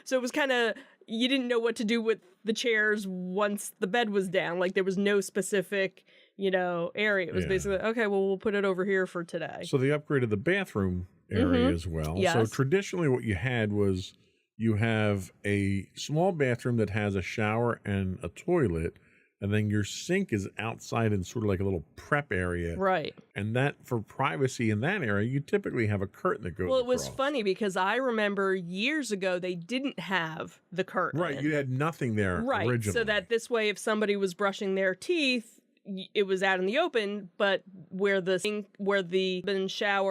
So it was kind of, you didn't know what to do with the chairs once the bed was down. Like there was no specific, area. It was basically, okay, well, we'll put it over here for today. So they upgraded the bathroom area as well. Yes. So traditionally what you had was you have a small bathroom that has a shower and a toilet, and then your sink is outside in sort of like a little prep area. Right. And that, for privacy in that area, you typically have a curtain that goes Well, it was across. funny because I remember years ago they didn't have the curtain. Right, you had nothing there originally. So that this way, if somebody was brushing their teeth, it was out in the open, but where the shower